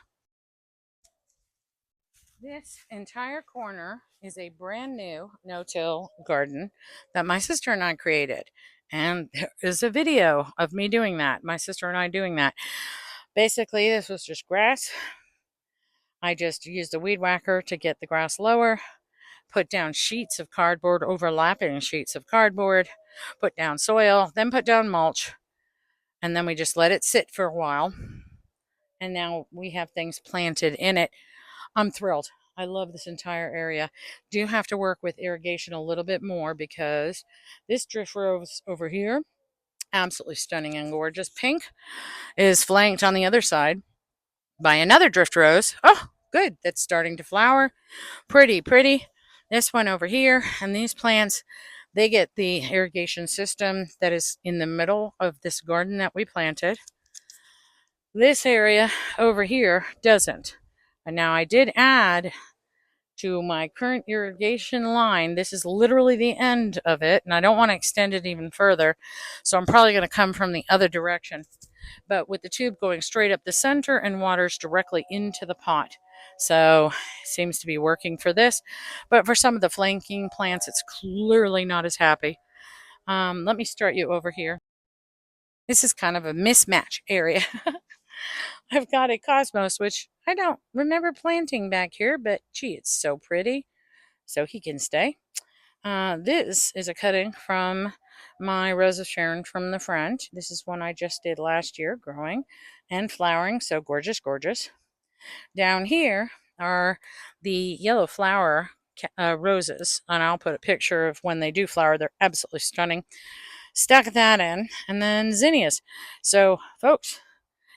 This entire corner is a brand new no-till garden that my sister and I created. And there is a video of me doing that, my sister and I doing that. Basically, this was just grass. I just used a weed whacker to get the grass lower, put down sheets of cardboard, overlapping sheets of cardboard, put down soil, then put down mulch, and then we just let it sit for a while. And now we have things planted in it. I'm thrilled. I love this entire area. Do have to work with irrigation a little bit more because this drift rose over here, absolutely stunning and gorgeous. Pink is flanked on the other side by another drift rose. Oh, good. That's starting to flower. Pretty, pretty. This one over here, and these plants, they get the irrigation system that is in the middle of this garden that we planted. This area over here doesn't. And now I did add to my current irrigation line. This is literally the end of it, and I don't want to extend it even further. So I'm probably going to come from the other direction. But with the tube going straight up the center and waters directly into the pot. So it seems to be working for this. But for some of the flanking plants, it's clearly not as happy. Let me start you over here. This is kind of a mismatch area. I've got a cosmos, which I don't remember planting back here, but gee, it's so pretty. So he can stay. This is a cutting from my Rose of Sharon from the front. This is one I just did last year, growing and flowering. So gorgeous, gorgeous. Down here are the yellow flower roses, and I'll put a picture of when they do flower. They're absolutely stunning. Stuck that in, and then zinnias. So, folks,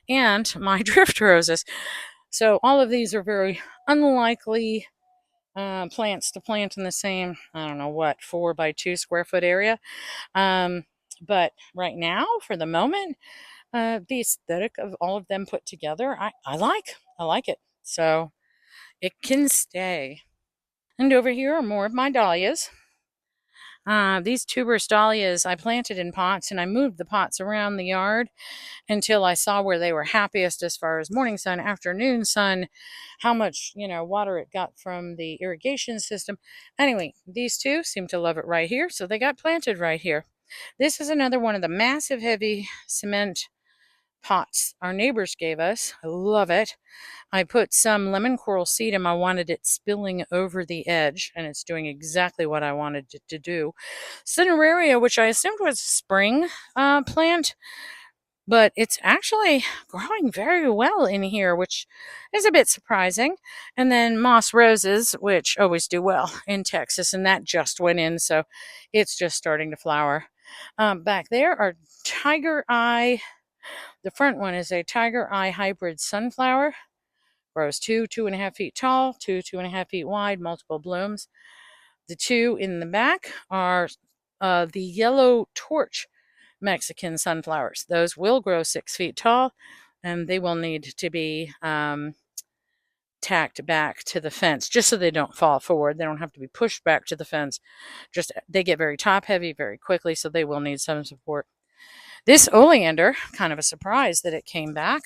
and my drift roses. So all of these are very unlikely plants to plant in the same, I don't know what, 4 by 2 square foot area. Um, but right now, for the moment, the aesthetic of all of them put together, I like it. So it can stay. And over here are more of my dahlias. These tuberous dahlias I planted in pots, and I moved the pots around the yard until I saw where they were happiest as far as morning sun, afternoon sun, how much, water it got from the irrigation system. Anyway, these two seem to love it right here, so they got planted right here. This is another one of the massive heavy cement pots our neighbors gave us. I love it. I put some lemon coral seed and I wanted it spilling over the edge, and it's doing exactly what I wanted it to do. Cineraria, which I assumed was a spring plant, but it's actually growing very well in here, which is a bit surprising. And then moss roses, which always do well in Texas, and that just went in, so it's just starting to flower. Back there are tiger eye. The front one is a tiger eye hybrid sunflower. Grows 2.5 feet tall, 2.5 feet wide, multiple blooms. The two in the back are the yellow torch Mexican sunflowers. Those will grow 6 feet tall, and they will need to be tacked back to the fence just so they don't fall forward. They don't have to be pushed back to the fence. Just they get very top heavy very quickly, so they will need some support. This oleander, kind of a surprise that it came back.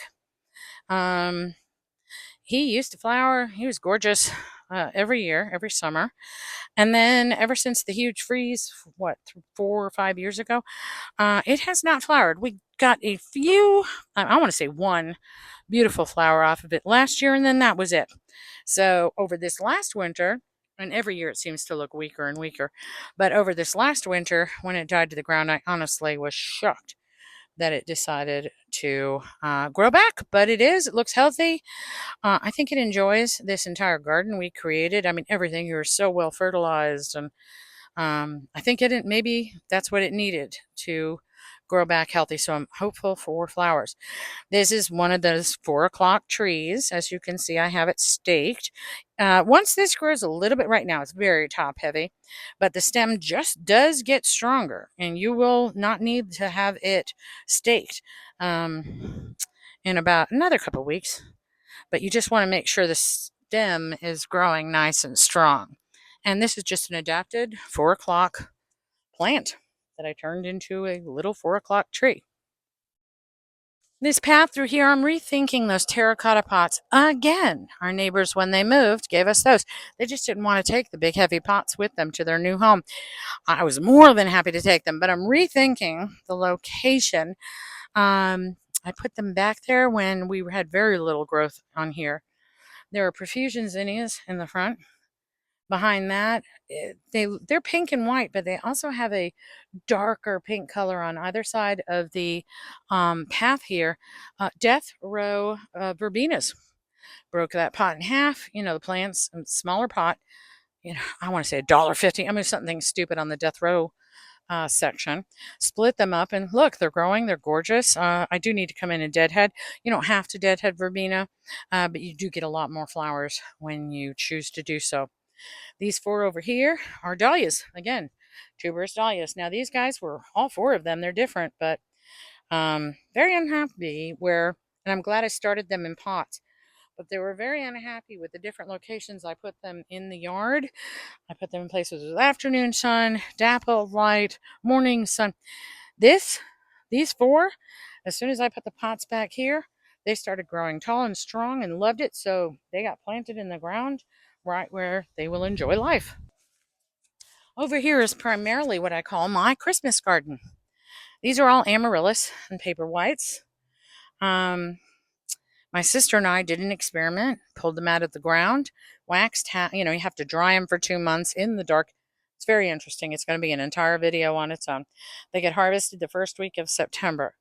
He used to flower. He was gorgeous every year, every summer. And then ever since the huge freeze, 4 or 5 years ago, it has not flowered. We got a few, I want to say one beautiful flower off of it last year, and then that was it. So over this last winter, and every year it seems to look weaker and weaker, but over this last winter, when it died to the ground, I honestly was shocked that it decided to grow back. But it looks healthy. I think it enjoys this entire garden we created. I mean, everything here is so well fertilized, and I think maybe that's what it needed to grow back healthy. So I'm hopeful for flowers. This is one of those 4 o'clock trees. As you can see, I have it staked. Once this grows a little bit, right now it's very top heavy, but the stem just does get stronger, and you will not need to have it staked in about another couple weeks. But you just want to make sure the stem is growing nice and strong. And this is just an adapted 4 o'clock plant that I turned into a little 4 o'clock tree. This path through here, I'm rethinking those terracotta pots again. Our neighbors, when they moved, gave us those. They just didn't want to take the big heavy pots with them to their new home. I was more than happy to take them, but I'm rethinking the location. I put them back there when we had very little growth on here. There are profusion zinnias in the front. Behind that, they're pink and white, but they also have a darker pink color on either side of the path here. Death row verbenas broke that pot in half. The plants, smaller pot. I want to say $1.50. I mean, something stupid on the death row section. Split them up, and look, they're growing. They're gorgeous. I do need to come in and deadhead. You don't have to deadhead verbena, but you do get a lot more flowers when you choose to do so. These 4 over here are dahlias. Again, tuberous dahlias. Now, these guys were all 4 of them. They're different, but very unhappy and I'm glad I started them in pots, but they were very unhappy with the different locations I put them in the yard. I put them in places with afternoon sun, dappled light, morning sun. These 4, as soon as I put the pots back here, they started growing tall and strong and loved it, so they got planted in the ground right where they will enjoy life. Over here is primarily what I call my Christmas garden. These are all amaryllis and paper whites. My sister and I did an experiment, pulled them out of the ground, waxed, you have to dry them for 2 months in the dark. It's very interesting. It's going to be an entire video on its own. They get harvested the first week of September.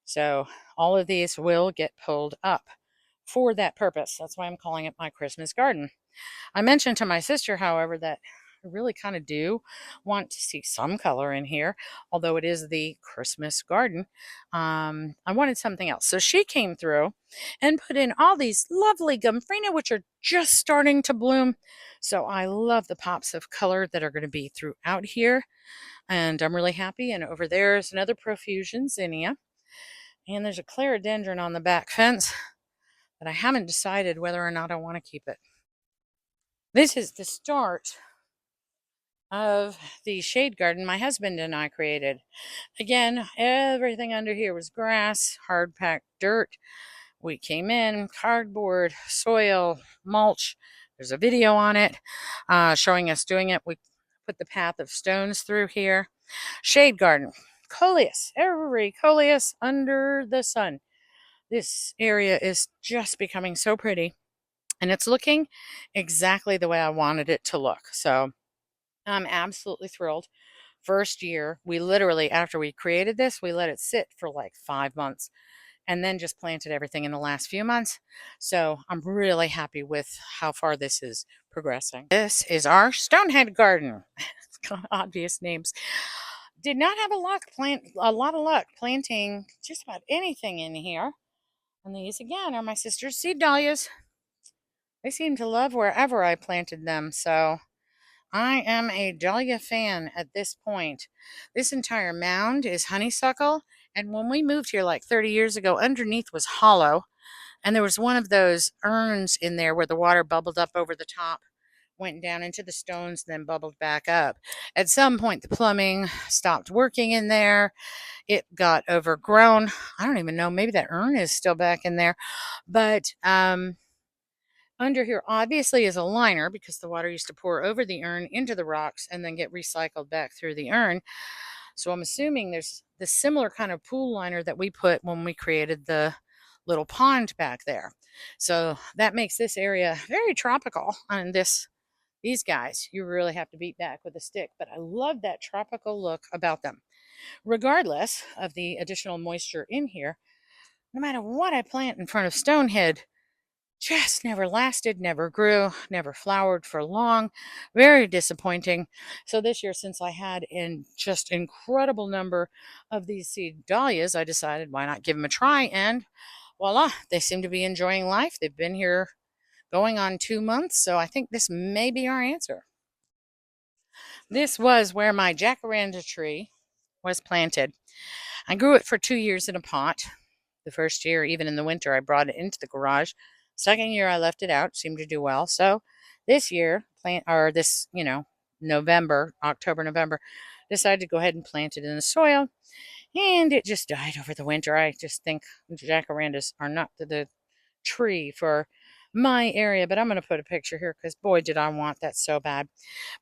So all of these will get pulled up for that purpose. That's why I'm calling it my Christmas garden. I mentioned to my sister, however, that I really kind of do want to see some color in here, although it is the Christmas garden. I wanted something else. So she came through and put in all these lovely Gumfrina, which are just starting to bloom. So I love the pops of color that are going to be throughout here. And I'm really happy. And over there is another profusion zinnia. And there's a clerodendron on the back fence, but I haven't decided whether or not I want to keep it. This is the start of the shade garden my husband and I created. Again, everything under here was grass, hard packed dirt. We came in, cardboard, soil, mulch. There's a video on it showing us doing it. We put the path of stones through here. Shade garden, coleus, every coleus under the sun. This area is just becoming so pretty, and it's looking exactly the way I wanted it to look. So I'm absolutely thrilled. First year, we literally, after we created this, we let it sit for like 5 months and then just planted everything in the last few months. So I'm really happy with how far this is progressing. This is our Stonehead garden. It's got obvious names. Did not have a lot of luck planting just about anything in here. And these again are my sister's seed dahlias. They seem to love wherever I planted them. So I am a dahlia fan at this point. This entire mound is honeysuckle. And when we moved here like 30 years ago, underneath was hollow. And there was one of those urns in there where the water bubbled up over the top, went down into the stones, then bubbled back up. At some point, the plumbing stopped working in there. It got overgrown. I don't even know. Maybe that urn is still back in there. But under here obviously is a liner because the water used to pour over the urn into the rocks and then get recycled back through the urn. So I'm assuming there's the similar kind of pool liner that we put when we created the little pond back there. So that makes this area very tropical. And these guys, you really have to beat back with a stick. But I love that tropical look about them. Regardless of the additional moisture in here, no matter what I plant in front of Stonehead, just never lasted, never grew, never flowered for long. Very disappointing. So this year, since I had in just incredible number of these seed dahlias, I decided why not give them a try, and voila, they seem to be enjoying life. They've been here going on 2 months, so I think this may be our answer. This was where my jacaranda tree was planted. I grew it for 2 years in a pot. The first year, even in the winter, I brought it into the garage. Second year, I left it out. Seemed to do well. So this year, November, October, November, decided to go ahead and plant it in the soil. And it just died over the winter. I just think jacarandas are not the tree for my area, but I'm going to put a picture here because boy, did I want that so bad.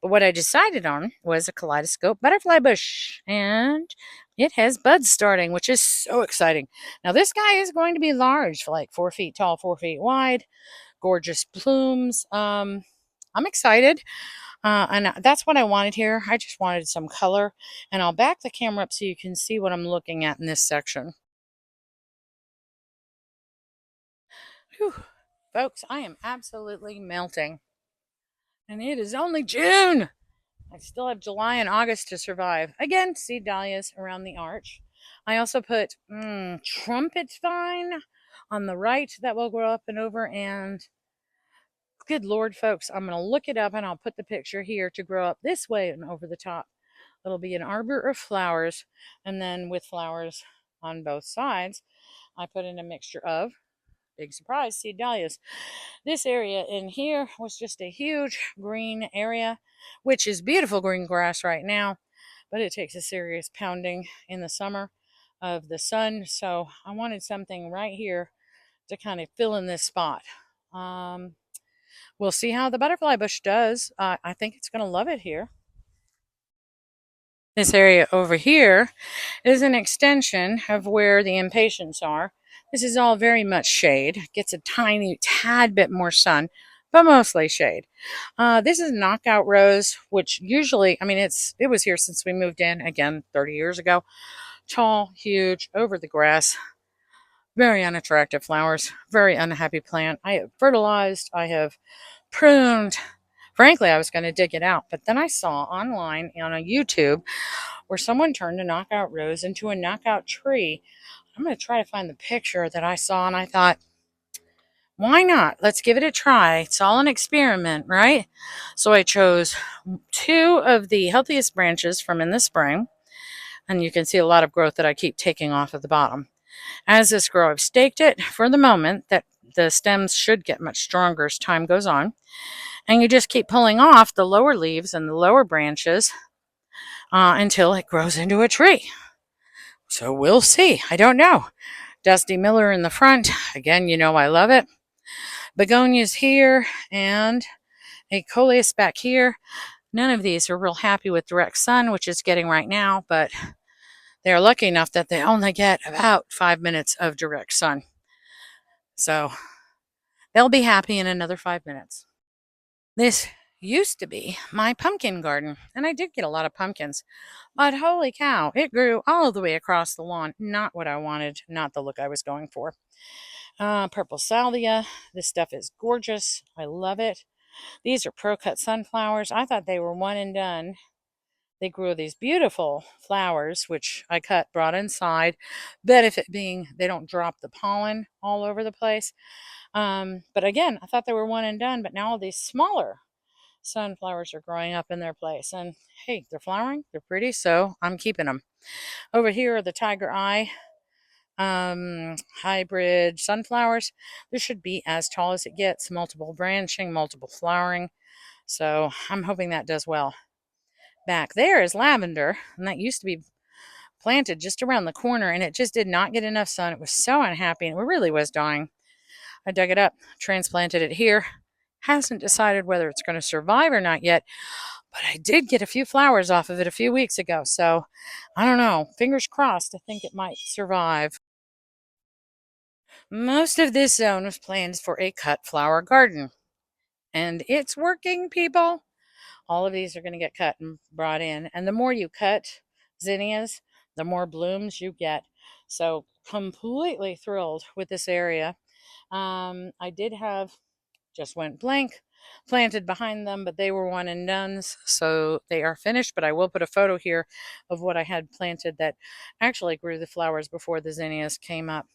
But what I decided on was a kaleidoscope butterfly bush, and it has buds starting, which is so exciting. Now, this guy is going to be large, like 4 feet tall, 4 feet wide, gorgeous plumes. I'm excited. And that's what I wanted here. I just wanted some color, and I'll back the camera up so you can see what I'm looking at in this section. Whew. Folks, I am absolutely melting. And it is only June. I still have July and August to survive. Again, seed dahlias around the arch. I also put trumpet vine on the right that will grow up and over. And good Lord, folks, I'm going to look it up and I'll put the picture here to grow up this way and over the top. It'll be an arbor of flowers. And then with flowers on both sides, I put in a mixture of, big surprise, seed dahlias. This area in here was just a huge green area, which is beautiful green grass right now, but it takes a serious pounding in the summer of the sun. So I wanted something right here to kind of fill in this spot. We'll see how the butterfly bush does. I think it's going to love it here. This area over here is an extension of where the impatiens are. This is all very much shade. Gets a tiny tad bit more sun, but mostly shade. This is knockout rose, which usually, it was here since we moved in, again, 30 years ago. Tall, huge, over the grass. Very unattractive flowers. Very unhappy plant. I have fertilized. I have pruned. Frankly, I was going to dig it out, but then I saw online on a YouTube where someone turned a knockout rose into a knockout tree. I'm going to try to find the picture that I saw, and I thought, why not? Let's give it a try. It's all an experiment, right? So I chose two of the healthiest branches from in the spring, and you can see a lot of growth that I keep taking off at the bottom. As this grows, I've staked it for the moment that the stems should get much stronger as time goes on. And you just keep pulling off the lower leaves and the lower branches until it grows into a tree. So we'll see. I don't know. Dusty Miller in the front. Again, you know I love it. Begonias here and a coleus back here. None of these are real happy with direct sun, which is getting right now, but they're lucky enough that they only get about 5 minutes of direct sun. So they'll be happy in another 5 minutes. This used to be my pumpkin garden, and I did get a lot of pumpkins, but holy cow, it grew all the way across the lawn. Not what I wanted, not the look I was going for. Purple salvia. This stuff is gorgeous. I love it. These are pro-cut sunflowers. I thought they were one and done. They grew these beautiful flowers, which I cut, brought inside. Benefit being they don't drop the pollen all over the place. But again, I thought they were one and done, but now all these smaller sunflowers are growing up in their place. And hey, they're flowering, they're pretty, so I'm keeping them. Over here are the tiger eye hybrid sunflowers. This should be as tall as it gets, multiple branching, multiple flowering. So I'm hoping that does well. Back there is lavender, and that used to be planted just around the corner, and it just did not get enough sun. It was so unhappy, and it really was dying. I dug it up, transplanted it here. Hasn't decided whether it's going to survive or not yet, but I did get a few flowers off of it a few weeks ago, so I don't know. Fingers crossed. I think it might survive. Most of this zone was planned for a cut flower garden, and it's working, people. All of these are going to get cut and brought in, and the more you cut zinnias, the more blooms you get. So completely thrilled with this area. I did have just went blank planted behind them, but they were one and dones, so they are finished. But I will put a photo here of what I had planted that actually grew the flowers before the zinnias came up.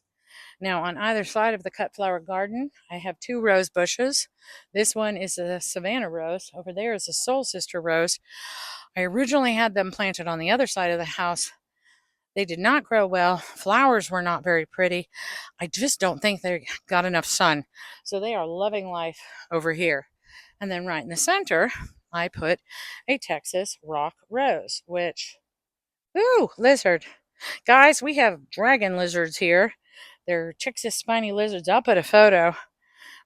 Now, on either side of the cut flower garden, I have two rose bushes. This one is a Savannah rose. Over there is a Soul Sister rose. I originally had them planted on the other side of the house. They did not grow well. Flowers were not very pretty. I just don't think they got enough sun. So they are loving life over here. And then right in the center, I put a Texas rock rose, which, ooh, lizard. Guys, we have dragon lizards here. They're Texas spiny lizards. I'll put a photo.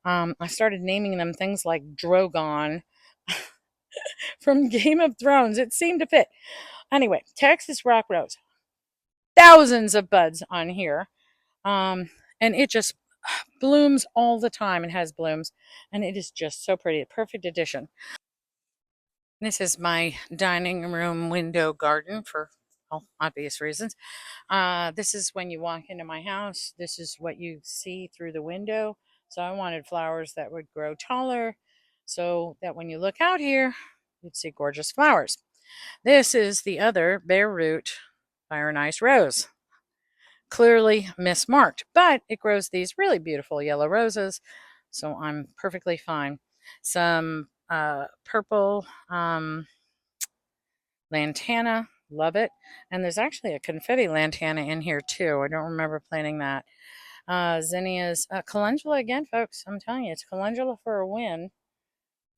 I started naming them things like Drogon from Game of Thrones. It seemed to fit. Anyway, Texas rock rose. Thousands of buds on here. And it just blooms all the time and has blooms. And it is just so pretty. A perfect addition. This is my dining room window garden for obvious reasons. This is when you walk into my house. This is what you see through the window. So I wanted flowers that would grow taller so that when you look out here, you'd see gorgeous flowers. This is the other bare root Fire Ice Rose. Clearly mismarked, but it grows these really beautiful yellow roses, so I'm perfectly fine. Some purple lantana, love it. And there's actually a confetti lantana in here too. I don't remember planting that. Zinnias, calendula again, folks. I'm telling you, it's calendula for a win.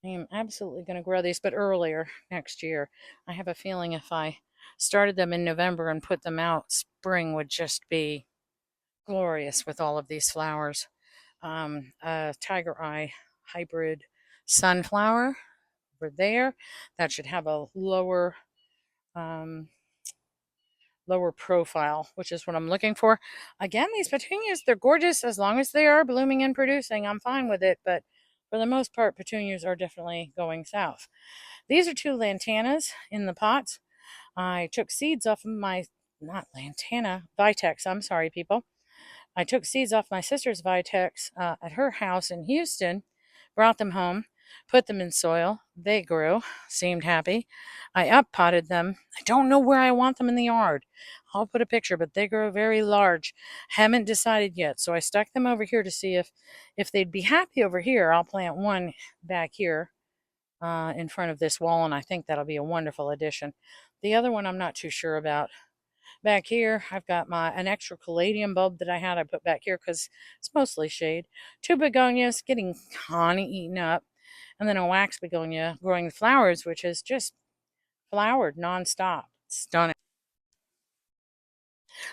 I am absolutely going to grow these, but earlier next year. I have a feeling if I started them in November and put them out, spring would just be glorious with all of these flowers. Tiger eye hybrid sunflower over there. That should have a um, lower profile, which is what I'm looking for. Again, these petunias, they're gorgeous as long as they are blooming and producing. I'm fine with it, but for the most part, petunias are definitely going south. These are two lantanas in the pots. I took seeds off of my, not lantana, vitex, I'm sorry, people. I took seeds off my sister's vitex at her house in Houston, brought them home. Put them in soil. They grew, seemed happy. I up potted them. I don't know where I want them in the yard. I'll put a picture, but they grow very large. Haven't decided yet, so I stuck them over here to see if they'd be happy over here. I'll plant one back here in front of this wall, and I think that'll be a wonderful addition. The other one I'm not too sure about. Back here, I've got an extra caladium bulb that I put back here because it's mostly shade. Two begonias getting kind of eaten up, and then a wax begonia growing flowers, which is just flowered nonstop. It's stunning.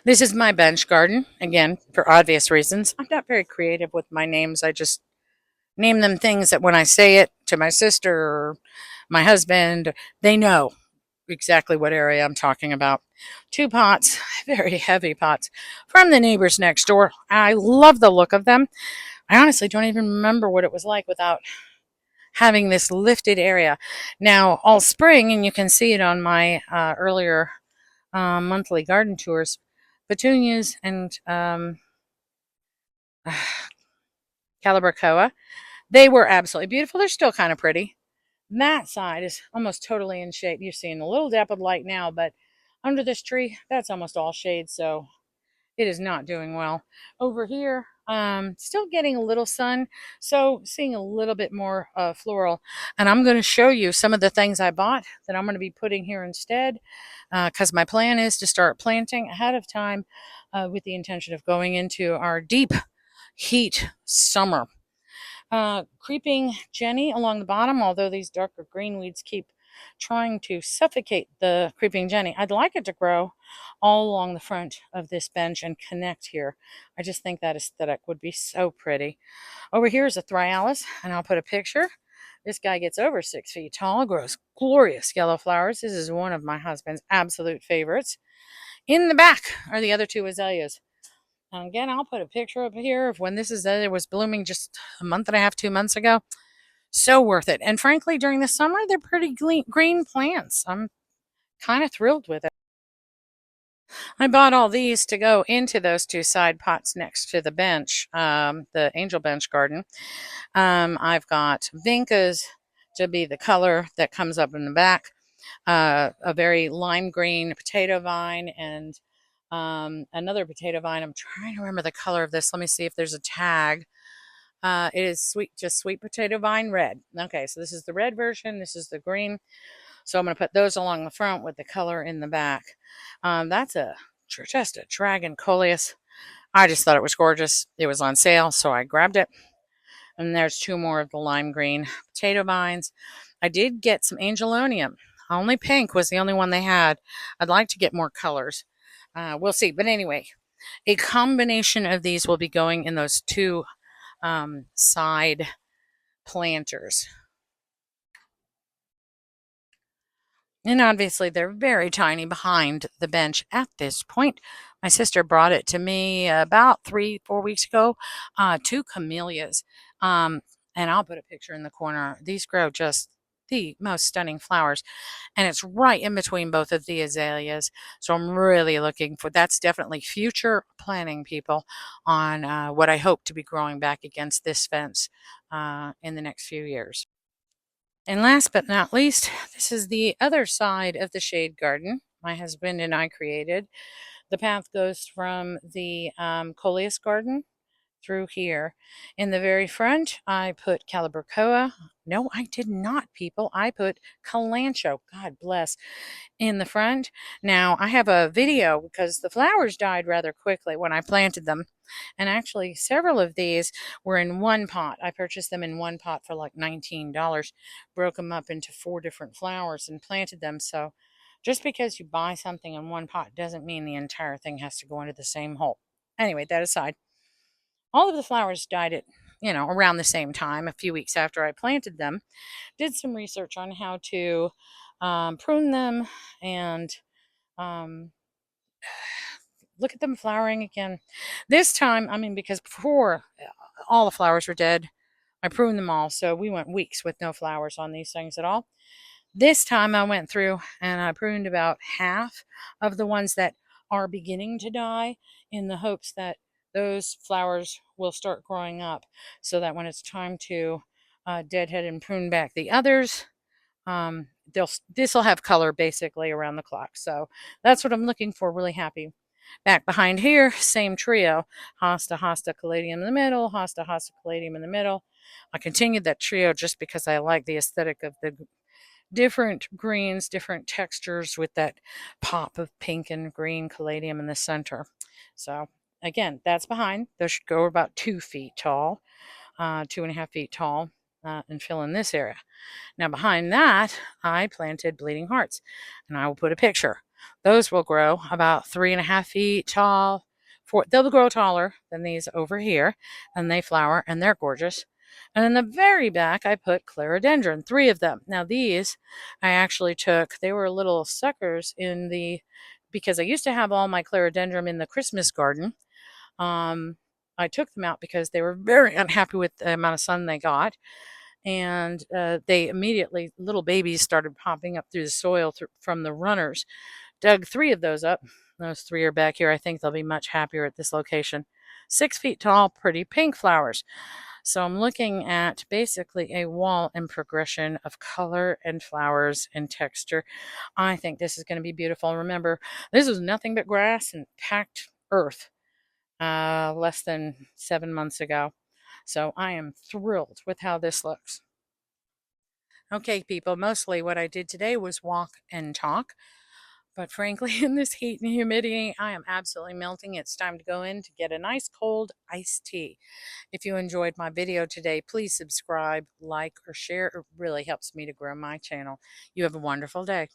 This is my bench garden, again, for obvious reasons. I'm not very creative with my names. I just name them things that when I say it to my sister or my husband, they know exactly what area I'm talking about. Two pots, very heavy pots, from the neighbors next door. I love the look of them. I honestly don't even remember what it was like without having this lifted area. Now, all spring, and you can see it on my earlier monthly garden tours, petunias and calibrachoa, they were absolutely beautiful. They're still kind of pretty. That side is almost totally in shade. You're seeing a little dap of light now, but under this tree, that's almost all shade, so it is not doing well. Over here, still getting a little sun, so seeing a little bit more floral. And I'm going to show you some of the things I bought that I'm going to be putting here instead, because my plan is to start planting ahead of time with the intention of going into our deep heat summer. Creeping Jenny along the bottom, although these darker green weeds keep trying to suffocate the creeping Jenny. I'd like it to grow all along the front of this bench and connect here. I just think that aesthetic would be so pretty. Over here is a thryallis, and I'll put a picture. This guy gets over 6 feet tall, grows glorious yellow flowers. This is one of my husband's absolute favorites. In the back are the other two azaleas. And again, I'll put a picture up here of when this azalea was blooming just a month and a half, 2 months ago. So worth it. And frankly, during the summer, they're pretty green plants. I'm kind of thrilled with it. I bought all these to go into those two side pots next to the bench, the angel bench garden. I've got vincas to be the color that comes up in the back, a very lime green potato vine, and another potato vine. I'm trying to remember the color of this. Let me see if there's a tag. It is just sweet potato vine red. Okay, so this is the red version. This is the green. So I'm going to put those along the front with the color in the back. That's just a dragon coleus. I just thought it was gorgeous. It was on sale, so I grabbed it. And there's two more of the lime green potato vines. I did get some angelonium. Only pink was the only one they had. I'd like to get more colors. We'll see. But anyway, a combination of these will be going in those two side planters. And obviously, they're very tiny behind the bench at this point. My sister brought it to me about 3, 4 weeks ago. Two camellias. And I'll put a picture in the corner. These grow just the most stunning flowers. And it's right in between both of the azaleas. So I'm really looking for that's definitely future planning, people, on what I hope to be growing back against this fence in the next few years. And last but not least, this is the other side of the shade garden my husband and I created. The path goes from the coleus garden through here. In the very front, I put calibrachoa. No, I did not, people. I put kalanchoe. God bless in the front. Now, I have a video because the flowers died rather quickly when I planted them. And actually, several of these were in one pot. I purchased them in one pot for like $19, broke them up into 4 different flowers and planted them. So just because you buy something in one pot doesn't mean the entire thing has to go into the same hole. Anyway, that aside, all of the flowers died at, around the same time, a few weeks after I planted them. Did some research on how to prune them and um, look at them flowering again. This time, because before all the flowers were dead, I pruned them all. So we went weeks with no flowers on these things at all. This time I went through and I pruned about half of the ones that are beginning to die in the hopes that those flowers will start growing up so that when it's time to deadhead and prune back the others. This will have color basically around the clock. So that's what I'm looking for. Really happy. Back behind here, same trio. Hosta, Hosta, Caladium in the middle. Hosta, Hosta, Caladium in the middle. I continued that trio just because I like the aesthetic of the different greens, different textures with that pop of pink and green caladium in the center. So again, that's behind. Those should go about 2 feet tall, 2.5 feet tall, and fill in this area. Now behind that, I planted bleeding hearts, and I will put a picture. Those will grow about 3.5 feet tall. They'll grow taller than these over here, and they flower, and they're gorgeous. And in the very back, I put clerodendron, 3 of them. Now these, I actually took. They were little suckers because I used to have all my clerodendron in the Christmas garden. I took them out because they were very unhappy with the amount of sun they got, and they immediately, little babies started popping up through the soil from the runners. Dug 3 of those up. Those 3 are back here. I think they'll be much happier at this location. 6 feet tall, pretty pink flowers. So I'm looking at basically a wall and progression of color and flowers and texture. I think this is going to be beautiful. Remember, this was nothing but grass and packed earth less than 7 months ago. So I am thrilled with how this looks. Okay, people, mostly what I did today was walk and talk. But frankly, in this heat and humidity, I am absolutely melting. It's time to go in to get a nice cold iced tea. If you enjoyed my video today, please subscribe, like, or share. It really helps me to grow my channel. You have a wonderful day.